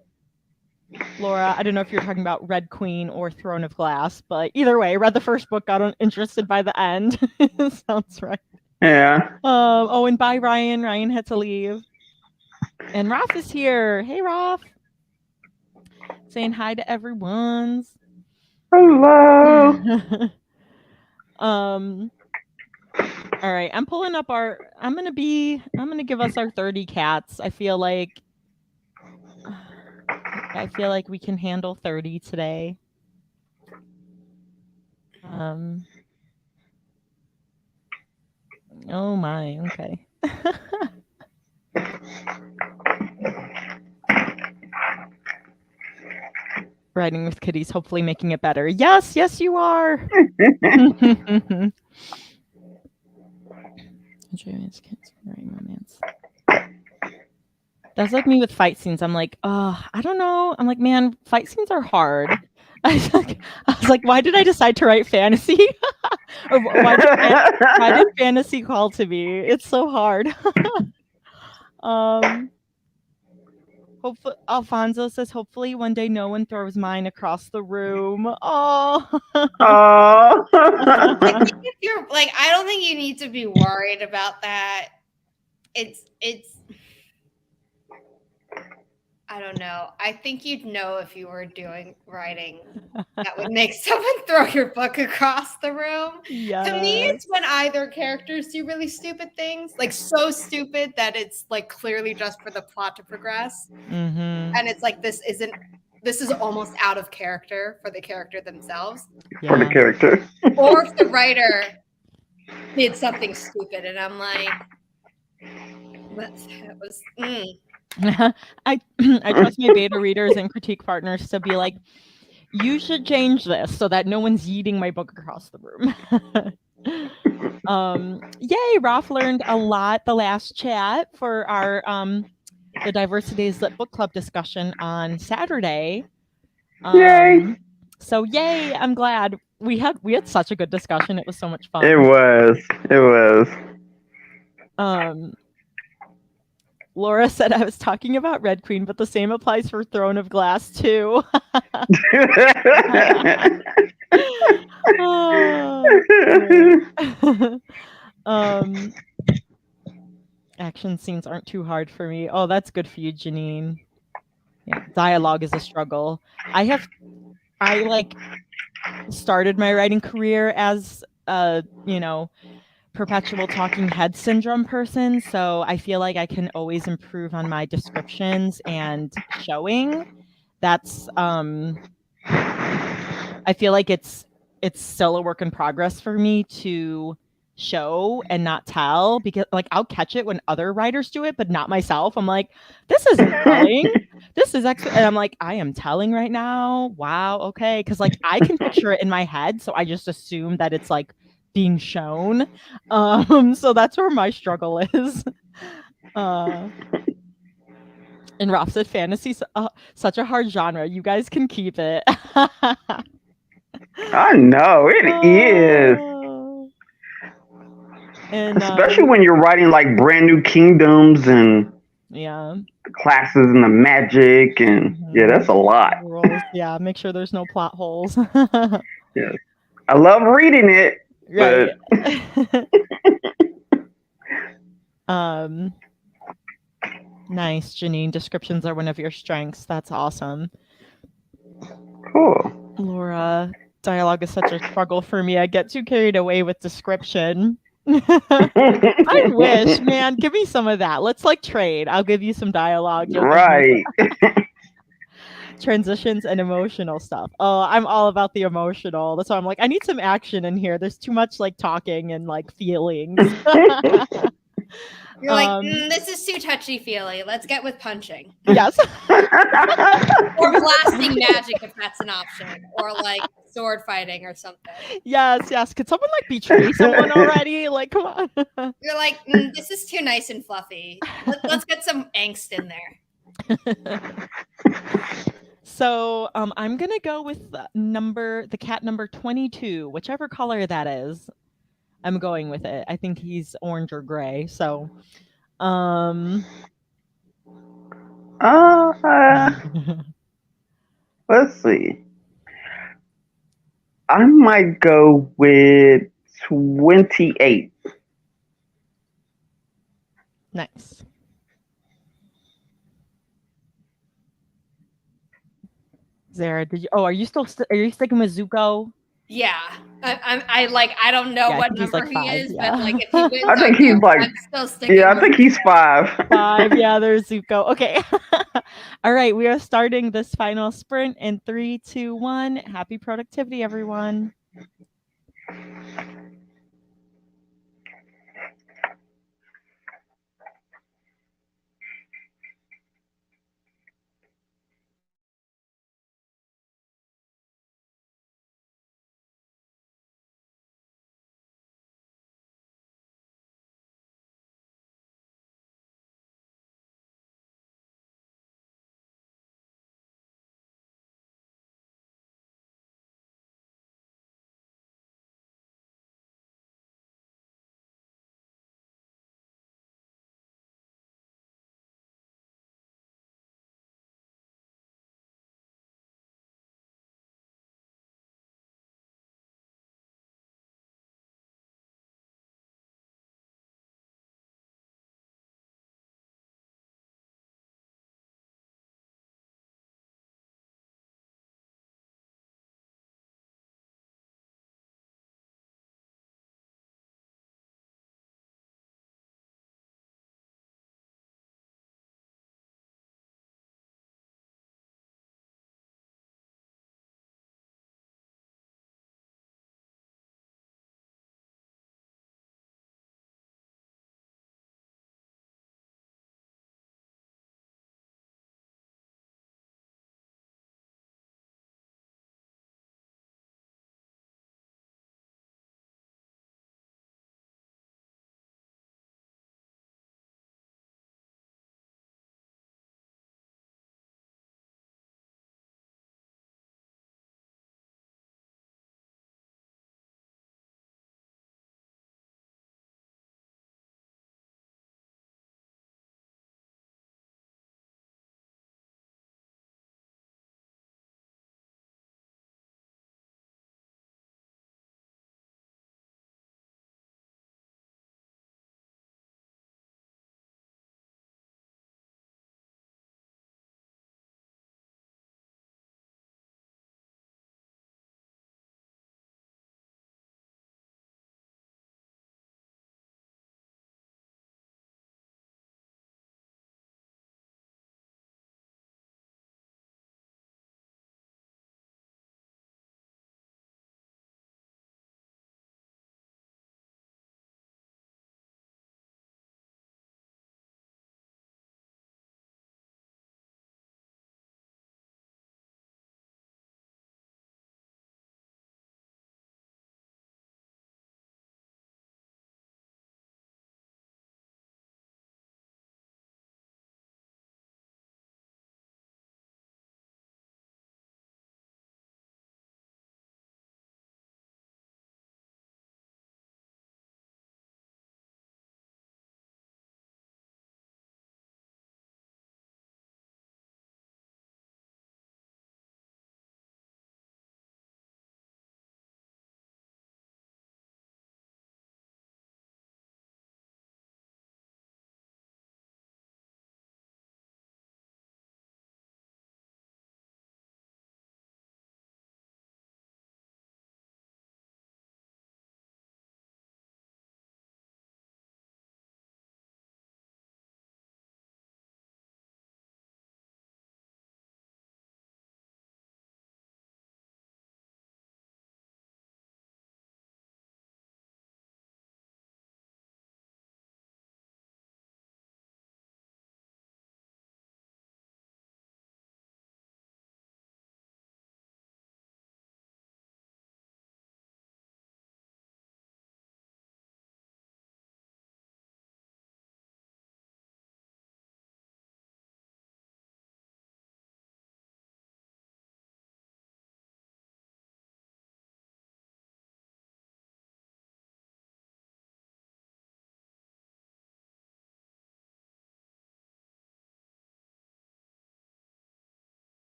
Laura, I don't know if you're talking about Red Queen or Throne of Glass, but either way, read the first book, got interested by the end. Sounds right. Yeah. And bye, Ryan. Ryan had to leave. And Ralph is here. Hey, Ralph. Saying hi to everyone. Hello. All right, I'm pulling up I'm gonna give us our 30 cats. I feel like we can handle 30 today. Oh my, okay. Writing with kitties, hopefully making it better. Yes, you are. Romance. That's like me with fight scenes. I'm like, I don't know. I'm like, man, fight scenes are hard. I was like, why did I decide to write fantasy? Or why did fantasy call to me? It's so hard. Hopefully, Alfonso says, hopefully one day no one throws mine across the room. Oh. I think if you're like, I don't think you need to be worried about that. It's I don't know. I think you'd know if you were doing writing that would make someone throw your book across the room. Yes. To me, it's when either characters do really stupid things, like so stupid that it's like clearly just for the plot to progress. And it's like, this is almost out of character for the character themselves. Yeah. For the character. Or if the writer did something stupid and I'm like, that was I trust my beta readers and critique partners to be like, you should change this so that no one's yeeting my book across the room. Yay, Ralph learned a lot the last chat for our the Diversities Lit Book Club discussion on Saturday. Yay! So yay, I'm glad. We had such a good discussion. It was so much fun. It was. Laura said I was talking about Red Queen, but the same applies for Throne of Glass too. Oh, great. um, action scenes aren't too hard for me. Oh, that's good for you, Janine. Yeah, dialogue is a struggle. I like started my writing career as perpetual talking head syndrome person, so I feel like I can always improve on my descriptions and showing. That's I feel like it's still a work in progress for me to show and not tell, because like I'll catch it when other writers do it but not myself. I'm like, this isn't telling, this is and I'm like, I am telling right now. Wow, okay, because like I can picture it in my head, so I just assume that it's like being shown. So that's where my struggle is. And Rob said fantasy, such a hard genre, you guys can keep it. I know it is. Oh. And Especially when you're writing like brand new kingdoms and yeah, classes and the magic, and yeah, that's a lot. rules. Yeah, make sure there's no plot holes. Yeah. I love reading it, Right. but um nice, Janine. Descriptions are one of your strengths. That's awesome. cool. Laura, dialogue is such a struggle for me. I get too carried away with description. I wish, man. Give me some of that. Let's like trade. I'll give you some dialogue. You'll give me Right. transitions and emotional stuff. Oh, I'm all about the emotional. That's why I'm like, I need some action in here. There's too much like talking and like feelings. You're like, this is too touchy feely. Let's get with punching. Yes. Or blasting magic if that's an option. Or like sword fighting or something. Yes. Could someone like betray someone already? Like, come on. You're like, this is too nice and fluffy. Let's get some angst in there. So I'm gonna go with the cat number 22, whichever color that is. I'm going with it. I think he's orange or gray. So let's see. I might go with 28. Nice. Zara, are you still are you sticking with Zuko? Yeah, I don't know what number like he 5, is, yeah. but like if he wins, I think he's like, I'm still sticking. yeah, I think he's 5. 5, yeah, there's Zuko. Okay. All right, we are starting this final sprint in 3, 2, 1. Happy productivity, everyone.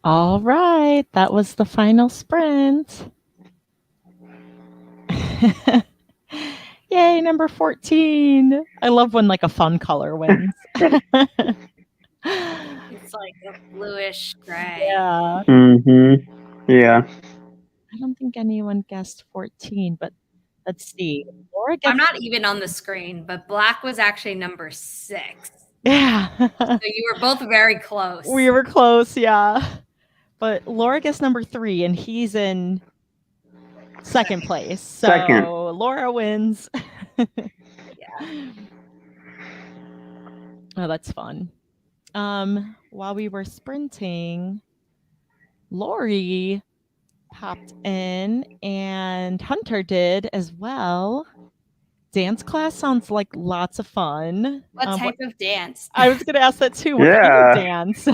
All right, that was the final sprint. Yay, number 14. I love when like a fun color wins. It's like a bluish gray. Yeah. Yeah. I don't think anyone guessed 14, but let's see. Laura I'm gets not even on the screen, but black was actually number 6. Yeah. So you were both very close. We were close, yeah. But Laura gets number 3 and he's in second place. So Second. Laura wins. Yeah. Oh, that's fun. While we were sprinting, Lori popped in and Hunter did as well. Dance class sounds like lots of fun. What type of dance? I was going to ask that too. What kind of dance?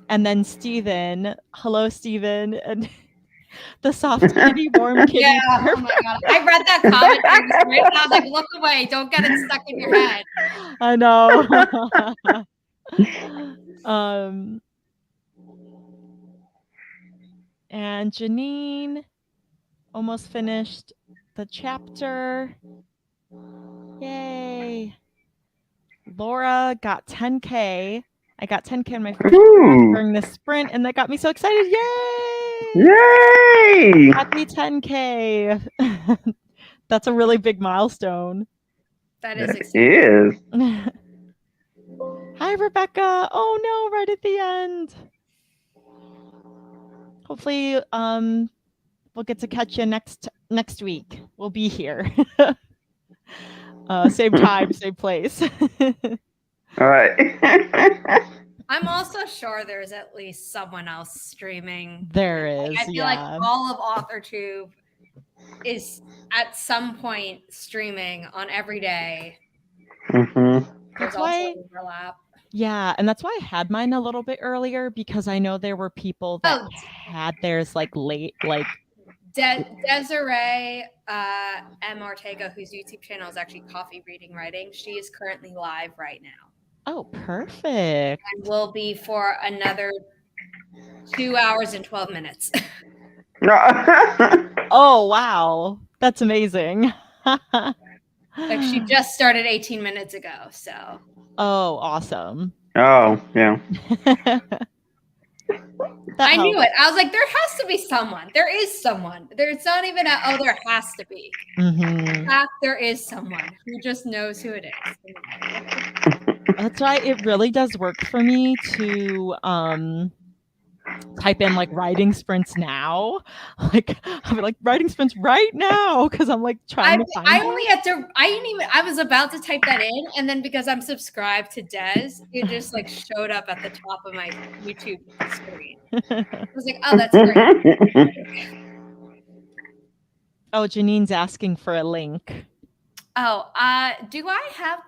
And then Steven, hello Steven, and the soft kitty, warm kitty. Yeah, oh my god. I read that comment and I was like, look away, don't get it stuck in your head. I know. And Janine almost finished the chapter. Yay. Laura got 10K. I got 10K in my first during this sprint, and that got me so excited. Yay! Yay! Happy 10K. That's a really big milestone. That is exciting. It is. Hi, Rebecca. Oh no, right at the end. Hopefully, we'll get to catch you next week. We'll be here. Same time, same place. All right. I'm also sure there's at least someone else streaming. There is. I feel like all of AuthorTube is at some point streaming on every day. There's also overlap. Yeah, and that's why I had mine a little bit earlier, because I know there were people that had theirs like late, like Desiree M. Ortega, whose YouTube channel is actually Coffee Reading Writing. She is currently live right now. Oh, perfect. And will be for another 2 hours and 12 minutes. Oh, wow. That's amazing. Like she just started 18 minutes ago, so. Oh, awesome. Oh, yeah. I knew it. I was like, there has to be someone. There is someone. It's not even there has to be. In fact, there is someone who just knows who it is. That's why it really does work for me to type in like writing sprints now. Like I'm like writing sprints right now because I'm like trying to find I was about to type that in, and then because I'm subscribed to Des, it just like showed up at the top of my YouTube screen. I was like, oh, that's great. Oh, Janine's asking for a link. Oh, do I have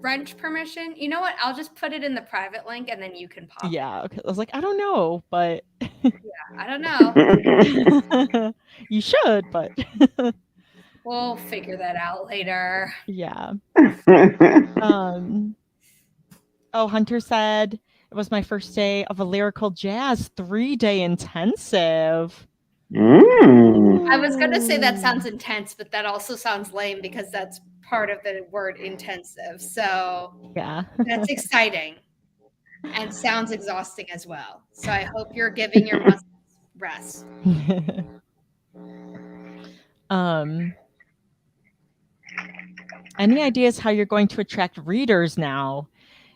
French permission? You know what? I'll just put it in the private link and then you can pop it. Yeah, okay. I was like, I don't know, but yeah, I don't know. You should, but we'll figure that out later. Yeah. Oh, Hunter said it was my first day of a lyrical jazz 3-day intensive. I was going to say that sounds intense, but that also sounds lame because that's part of the word intensive. So yeah, that's exciting and sounds exhausting as well. So I hope you're giving your muscles rest. Any ideas how you're going to attract readers now?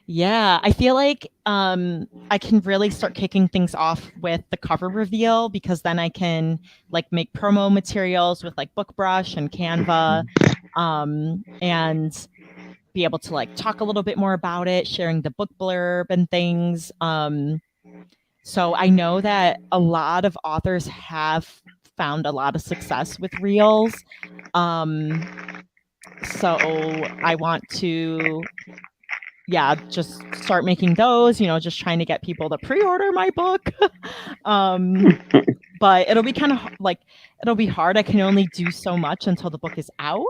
Yeah, I feel like I can really start kicking things off with the cover reveal, because then I can like make promo materials with like BookBrush and Canva, and be able to like talk a little bit more about it, sharing the book blurb and things. So I know that a lot of authors have found a lot of success with reels. So I want to just start making those, just trying to get people to pre-order my book. But it'll be kind of like, it'll be hard. I can only do so much until the book is out.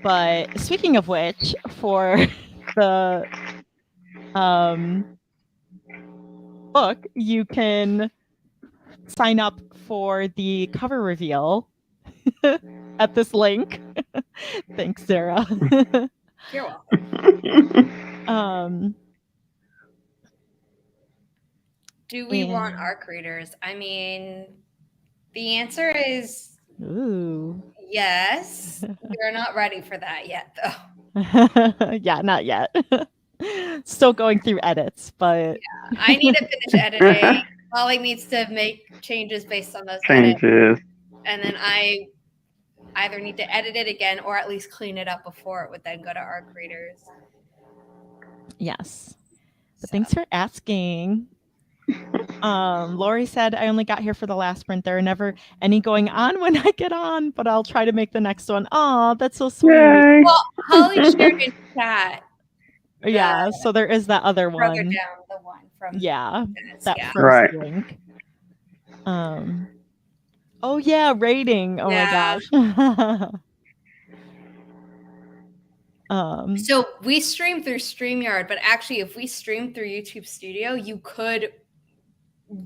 But speaking of which, for the book, you can sign up for the cover reveal at this link. Thanks, Zara. You're welcome. Do we want ARC readers? I mean, the answer is yes. We're not ready for that yet, though. Yeah, not yet. Still going through edits, but yeah, I need to finish editing. Holly needs to make changes based on those edits, and then I either need to edit it again or at least clean it up before it would then go to ARC readers. Yes. But thanks for asking. Lori said, I only got here for the last sprint. There are never any going on when I get on, but I'll try to make the next one. Oh, that's so sweet. Yay. Well, Holly shared in chat. Yeah, so there is that other one. Further down, the one from that first link. Oh yeah, rating. Oh my gosh. So we stream through StreamYard, but actually if we stream through YouTube Studio, you could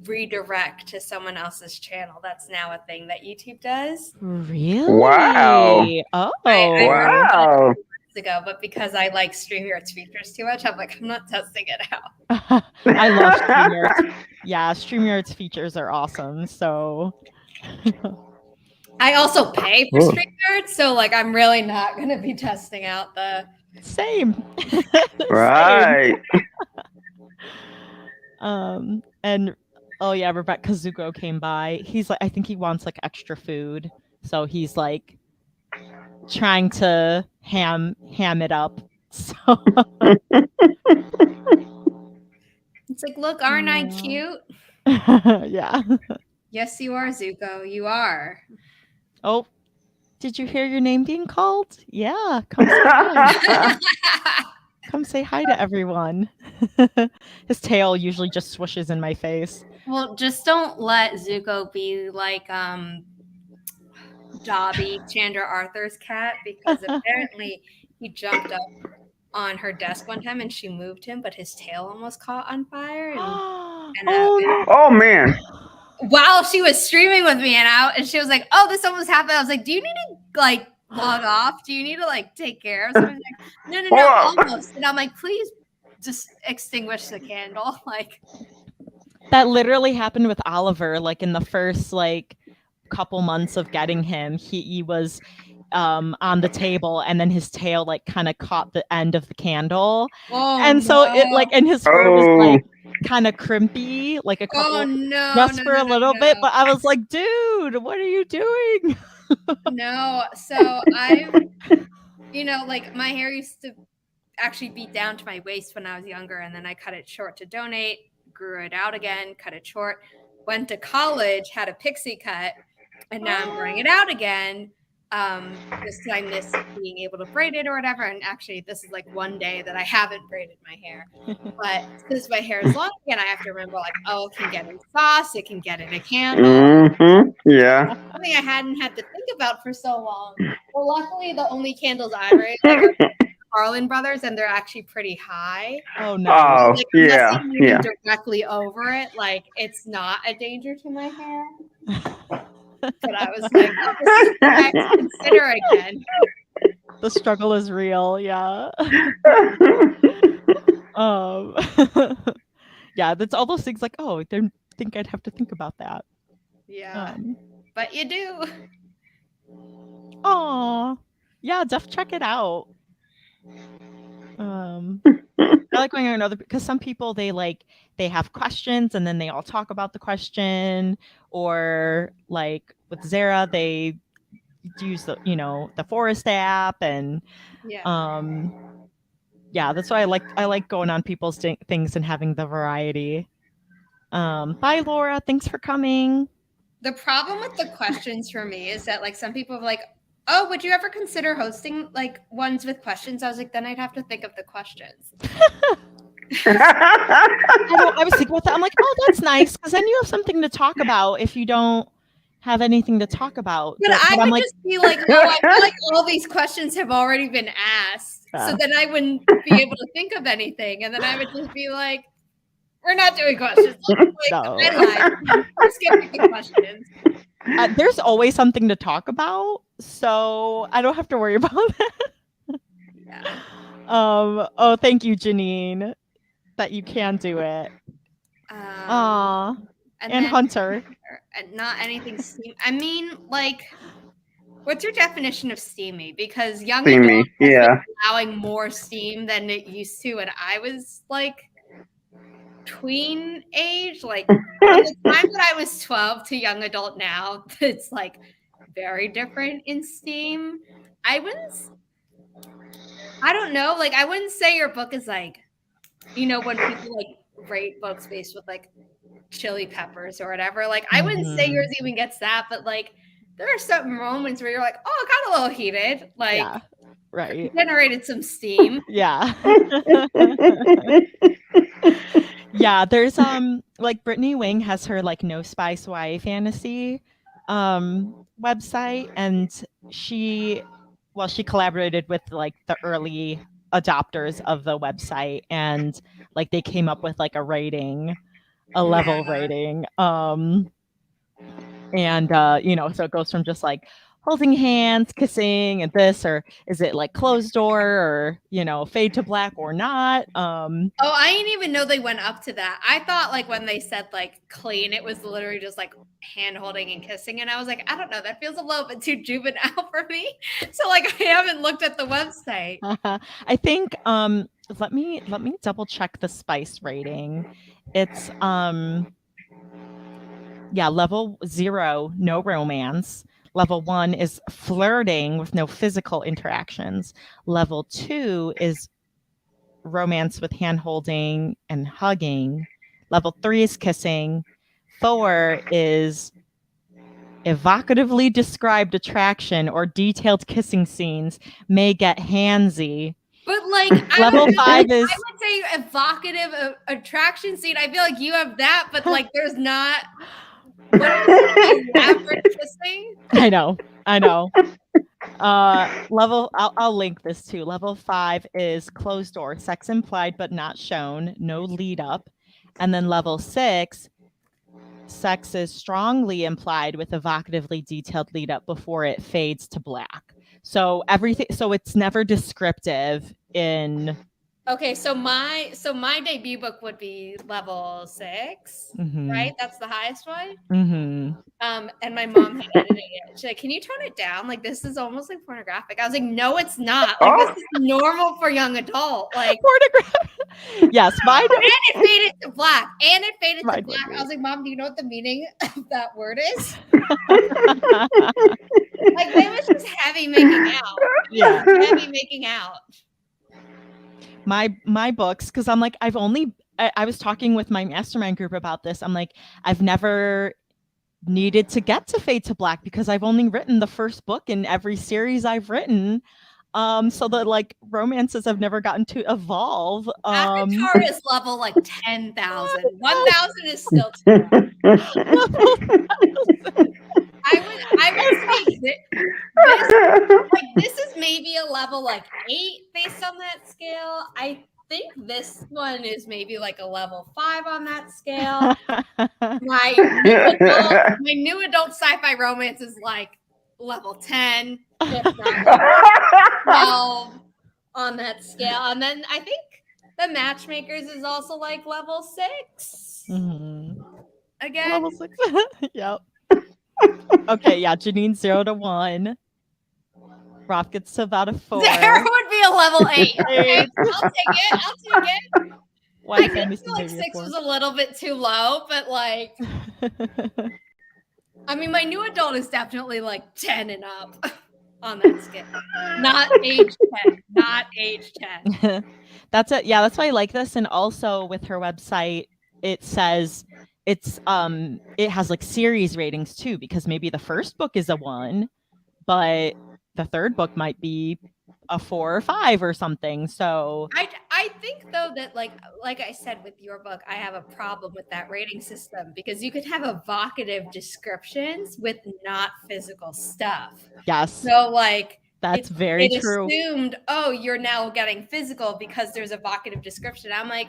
redirect to someone else's channel. That's now a thing that YouTube does. Really? Wow. Oh, I wow. Ago, but because I like StreamYard's features too much, I'm like, I'm not testing it out. I love StreamYard. Yeah, StreamYard's features are awesome. So I also pay for StreamYard, so like I'm really not going to be testing out the same. Right. And oh yeah, Rebecca Zuko came by. He's like, I think he wants like extra food, so he's like trying to ham it up. So it's like, look, aren't I cute? Yeah. Yes, you are, Zuko. You are. Oh, did you hear your name being called? Yeah, come say hi. Come say hi to everyone. His tail usually just swishes in my face. Well, just don't let Zuko be like Dobby, Chandra Arthur's cat, because apparently he jumped up on her desk one time and she moved him, but his tail almost caught on fire. Oh man. While she was streaming with me and she was like, oh, this almost happened. I was like, do you need to like log off? Do you need to like take care of something? Like, no, almost. And I'm like, please just extinguish the candle. Like that literally happened with Oliver, like in the first like couple months of getting him. He was on the table and then his tail like kind of caught the end of the candle. So it like, and his fur was like kind of crimpy, like a couple just for a little bit, but I was like, dude, what are you doing? No, so I've like my hair used to actually be down to my waist when I was younger, and then I cut it short to donate, grew it out again, cut it short, went to college, had a pixie cut, and now I'm growing it out again. This time miss being able to braid it or whatever, and actually this is like one day that I haven't braided my hair, but since my hair is long again, I have to remember like, oh, it can get in sauce, it can get in a candle. Yeah, something I hadn't had to think about for so long. Well, luckily the only candles I braid are Carlin Brothers, and they're actually pretty high. Oh no! Oh like, yeah, directly over it, like it's not a danger to my hair. But I was like, oh, this is what I have to consider again. The struggle is real, yeah. Yeah, that's all those things like, oh, I didn't think I'd have to think about that. Yeah, but you do. Aw, yeah, check it out. I like going on other, because some people they have questions and then they all talk about the question, or like with Zara they use the the Forest app, and that's why I like going on people's things and having the variety. Bye Laura, thanks for coming. The problem with the questions for me is that like some people are like, oh, would you ever consider hosting like ones with questions? I was like, then I'd have to think of the questions. I was thinking about that. I'm like, oh, that's nice, because then you have something to talk about if you don't have anything to talk about. But I would just be like, no, I feel like all these questions have already been asked. So then I wouldn't be able to think of anything. And then I would just be like, we're not doing questions. No. I lied. We're skipping the questions. There's always something to talk about, so I don't have to worry about that. Yeah. Oh, thank you, Janine, that you can do it. Aw. And then Hunter. Not anything steamy. I mean, like, what's your definition of steamy? Because young Steamy, adult has yeah. been allowing more steam than it used to, and I was like tween age, like from the time that I was 12 to young adult now, it's like very different in steam. I don't know, like I wouldn't say your book is like, you know, when people like rate books based with like chili peppers or whatever, like I wouldn't say yours even gets that, but like there are certain moments where you're like, oh, it got a little heated, like Yeah, right. Generated some steam. Yeah. Yeah, there's like Brittany Wing has her like No Spice YA fantasy website, and she collaborated with like the early adopters of the website, and like they came up with like a level rating. And you know, so it goes from just like holding hands, kissing, and this, or is it like closed door, or you know, fade to black or not? Oh, I didn't even know they went up to that. I thought like when they said like clean, it was literally just like hand holding and kissing, and I was like, I don't know, that feels a little bit too juvenile for me. So like I haven't looked at the website. I think let me double check the spice rating. It's yeah, level 0, no romance. Level 1 is flirting with no physical interactions. Level 2 is romance with hand holding and hugging. Level 3 is kissing. 4 is evocatively described attraction or detailed kissing scenes may get handsy. But like level 5 is, I would say evocative attraction scene. I feel like you have that, but like there's not elaborate kissing. I know. I'll link this too. Level 5 is closed door, sex implied but not shown, no lead up. And then level 6, sex is strongly implied with evocatively detailed lead up before it fades to black. So it's never descriptive in. Okay, so my debut book would be level 6, right? That's the highest one. And my mom had edited it. She's like, "Can you tone it down? Like this is almost like pornographic." I was like, "No, it's not. Like this is normal for young adult. Like pornographic." Yes, mine. And it faded to black. I was like, "Mom, do you know what the meaning of that word is?" Like they was just heavy making out. Yeah, heavy making out. My books, because I'm like, I was talking with my mastermind group about this. I'm like, I've never needed to get to fade to black because I've only written the first book in every series I've written. So the like romances have never gotten to evolve. Avatar is level like 10,000. 1,000 is still too I would say this is maybe a level like 8 based on that scale. I think this one is maybe like a level 5 on that scale. My new adult sci-fi romance is like level 10, if not like 12 on that scale. And then I think the Matchmakers is also like level 6. Again. Level 6. Yep. Okay, yeah, Janine 0 to 1. Roth gets to about a 4. There would be a level 8. Okay, I'll take it. I think like 6 was a little bit too low, but like, I mean, my new adult is definitely like 10 and up on that scale. Not age 10. Not age 10. That's it. Yeah, that's why I like this. And also with her website, it says it has like series ratings too, because maybe the first book is a 1, but the third book might be a 4 or 5 or something. So I think though that like I said with your book, I have a problem with that rating system because you could have evocative descriptions with not physical stuff. Yes. So like That's very true. It assumed, oh, you're now getting physical because there's evocative description. I'm like,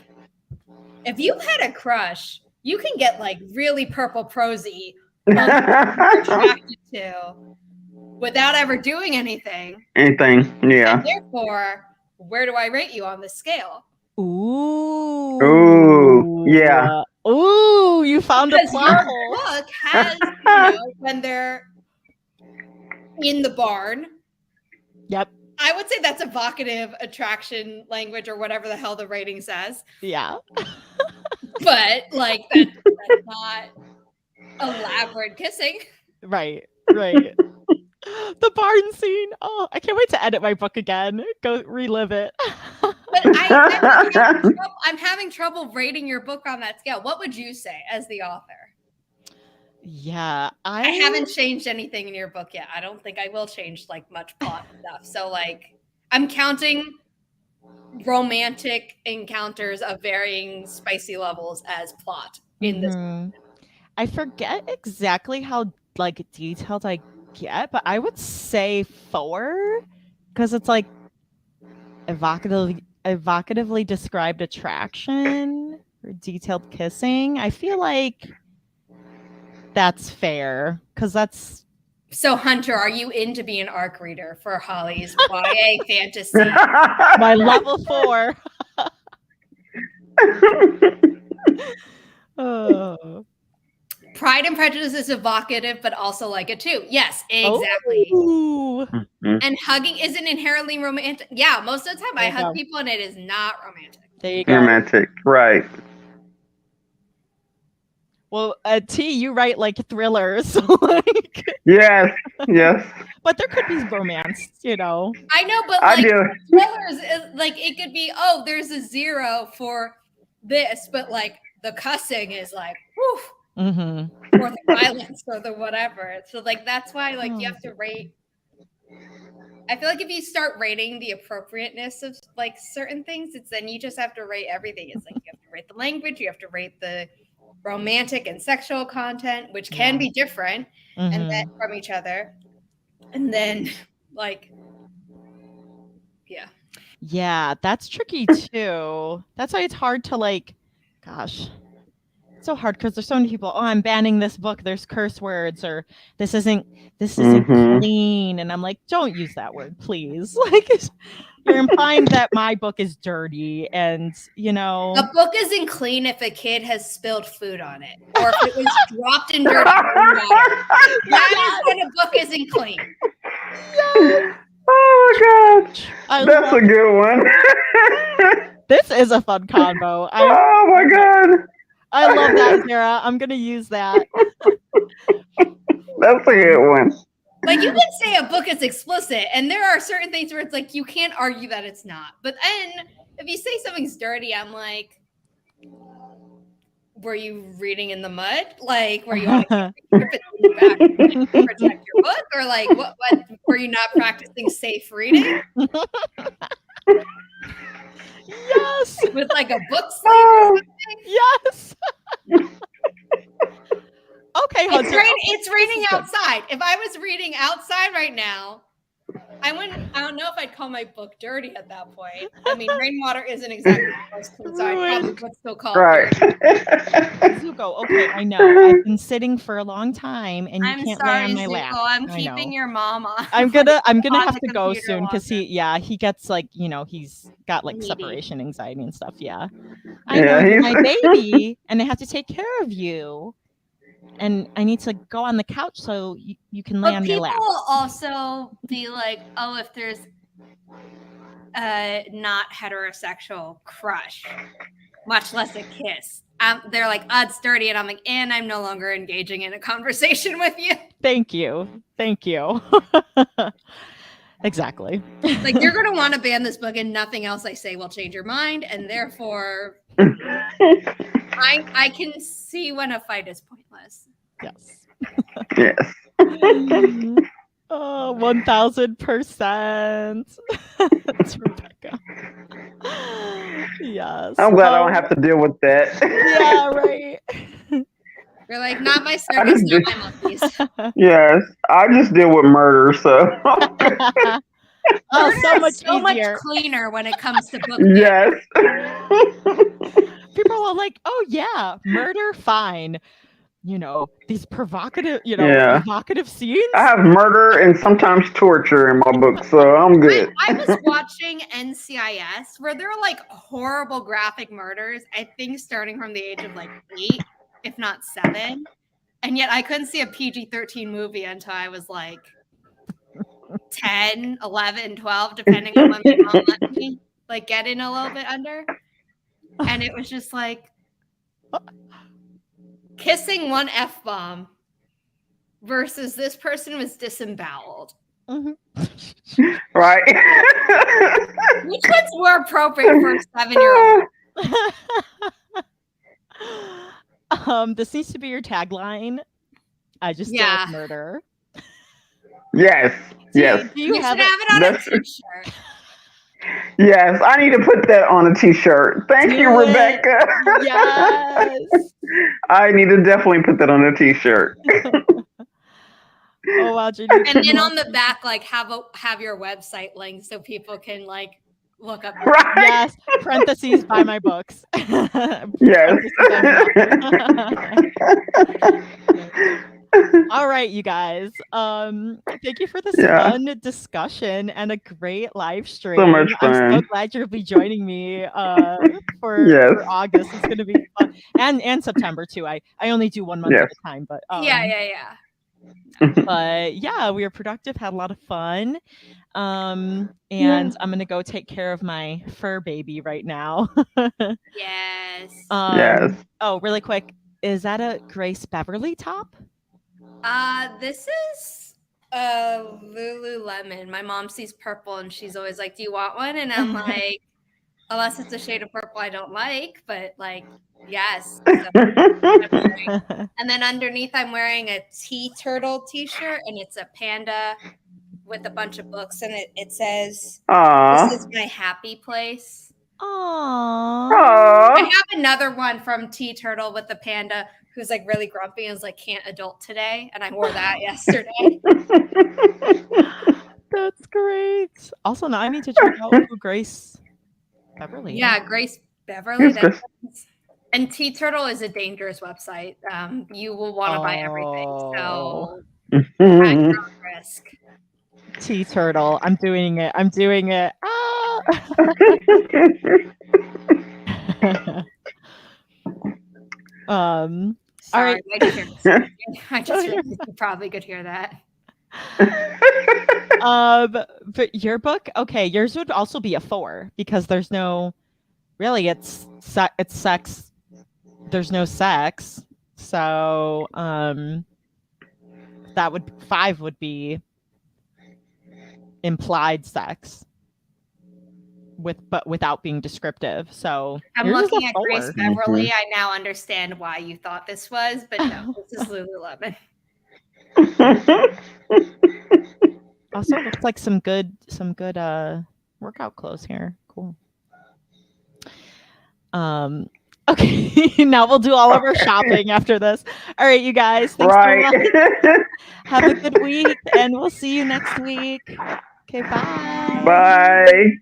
if you had a crush, you can get like really purple prosy attracted to without ever doing anything. Yeah. And therefore, where do I rate you on this scale? Ooh, yeah. Ooh, you found because a plot your hole. book has, when they're in the barn. Yep. I would say that's evocative attraction language or whatever the hell the rating says. Yeah. But like that's not elaborate kissing. Right. The barn scene. Oh, I can't wait to edit my book again. Go relive it. But I'm having trouble rating your book on that scale. What would you say as the author? Yeah, I haven't changed anything in your book yet. I don't think I will change like much plot stuff. So like I'm counting romantic encounters of varying spicy levels as plot in this. I forget exactly how like detailed I get, but I would say 4 because it's like evocatively described attraction or detailed kissing. I feel like that's fair because that's. So Hunter, are you in to be an ARC reader for Holly's YA fantasy? My level 4. Oh. Pride and Prejudice is evocative, but also like it too. Yes, exactly. Ooh. And hugging isn't inherently romantic. Yeah, most of the time I hug people and it is not romantic. There you go. Romantic, right. Well, T, you write like thrillers. Like, yes. But there could be romance, I know, but like thrillers, like it could be, oh, there's a 0 for this, but like the cussing is like, whew. Mm-hmm. Or the violence or the whatever. So like that's why like you have to rate. I feel like if you start rating the appropriateness of like certain things, it's then you just have to rate everything. It's like you have to rate the language, you have to rate the romantic and sexual content, which can be different and then from each other. And then like yeah, that's tricky too. That's why it's hard to like, gosh, it's so hard because there's so many people, oh, I'm banning this book, there's curse words, or this isn't clean, and I'm like, don't use that word, please. Like you're implying that my book is dirty, and a book isn't clean if a kid has spilled food on it or if it was dropped in dirty water. That is when a book isn't clean. Yes. Oh my gosh, that's a good one. This is a fun combo. Oh my god, I love that, Zara. I'm gonna use that. That's a good one. Like you can say a book is explicit, and there are certain things where it's like you can't argue that it's not. But then if you say something's dirty, I'm like, were you reading in the mud? Like, were you on a trip back to protect your book, or like what? Were you not practicing safe reading? Yes. With like a book sleeve or something? Yes. Okay, Hunter. It's raining outside. If I was reading outside right now, I don't know if I'd call my book dirty at that point. I mean, rainwater isn't exactly the most clean, so I probably would still call it dirty. Zuko, okay, I know. I've been sitting for a long time and you can't lay on my Zuko, lap. I'm keeping your mom on. I'm gonna have to go soon because he gets like, he's got like separation anxiety and stuff. Yeah. I know you're my baby and I have to take care of you. And I need to go on the couch so you can lay on my lap. People will also be like, oh, if there's a not heterosexual crush, much less a kiss, they're like, oh, it's dirty. And I'm like, and I'm no longer engaging in a conversation with you. Thank you. Exactly. Like, you're going to want to ban this book and nothing else I say will change your mind. And therefore... I can see when a fight is pointless. Yes. Yes. 1000%. That's Rebecca. Yes. I'm glad I don't have to deal with that. Yeah, right. You're like, not my circus, not my monkeys. Yes. I just deal with murder, so. Oh, Murder so is much so much easier. cleaner when it comes to book. Yes. People are like, oh yeah, murder, fine. These provocative, Yeah. evocative scenes. I have murder and sometimes torture in my book, so I'm good. I was watching NCIS where there were like horrible graphic murders, I think starting from the age of like 8, if not 7. And yet I couldn't see a PG-13 movie until I was like 10, 11, 12, depending on when my mom let me like get in a little bit under. And it was just like kissing one F-bomb versus this person was disemboweled. Mhm. Right? Which one's more appropriate for a 7-year-old? This needs to be your tagline. I just deal Yeah. with murder. Yes. Yes. You should have it on a t-shirt. Yes, I need to put that on a t-shirt. Thank you, Do it. Rebecca. Yes. I need to definitely put that on a t-shirt. Oh wow, Judy. And then on the back, like have your website link so people can like look up. Right? Yes, parentheses buy my books. Yes. All right, you guys. Thank you for this Yeah. fun discussion and a great live stream. So much I'm so fun. glad you'll be joining me for Yes. August. It's going to be fun, and September too. I only do 1 month Yes. at a time, but Yeah. but yeah, we were productive, had a lot of fun. And I'm gonna go take care of my fur baby right now. Yes. Yes. Oh, really quick, is that a Grace Beverly top? This is Lululemon. My mom sees purple and she's always like, "Do you want one?" And I'm like, unless it's a shade of purple I don't like, but like, yes. So, and then underneath I'm wearing a tea turtle t-shirt and it's a panda with a bunch of books and it says, Aww. "This is my happy place." Aww. I Aww. have another one from Tea Turtle with the panda who's like really grumpy and is like, "Can't adult today," and I wore that yesterday. That's great. Also, now I need to check out who Grace Beverly is. Yeah, Grace Beverly. Yes, Grace. And Tea Turtle is a dangerous website. You will want to buy everything, so at your own risk. Tea Turtle. I'm doing it. Ah! All Sorry, right. I just realized you probably could hear that. But your book, okay, yours would also be a 4 because there's no, really, it's sex. There's no sex, so that would 5 would be implied sex but without being descriptive. So I'm looking at Grace Beverly. I now understand why you thought this was, but no, this is Lululemon. Also looks like some good workout clothes here. Cool. Okay, now we'll do all of our shopping after this. All right, you guys. Thanks so much. Have a good week, and we'll see you next week. Okay, bye. Bye.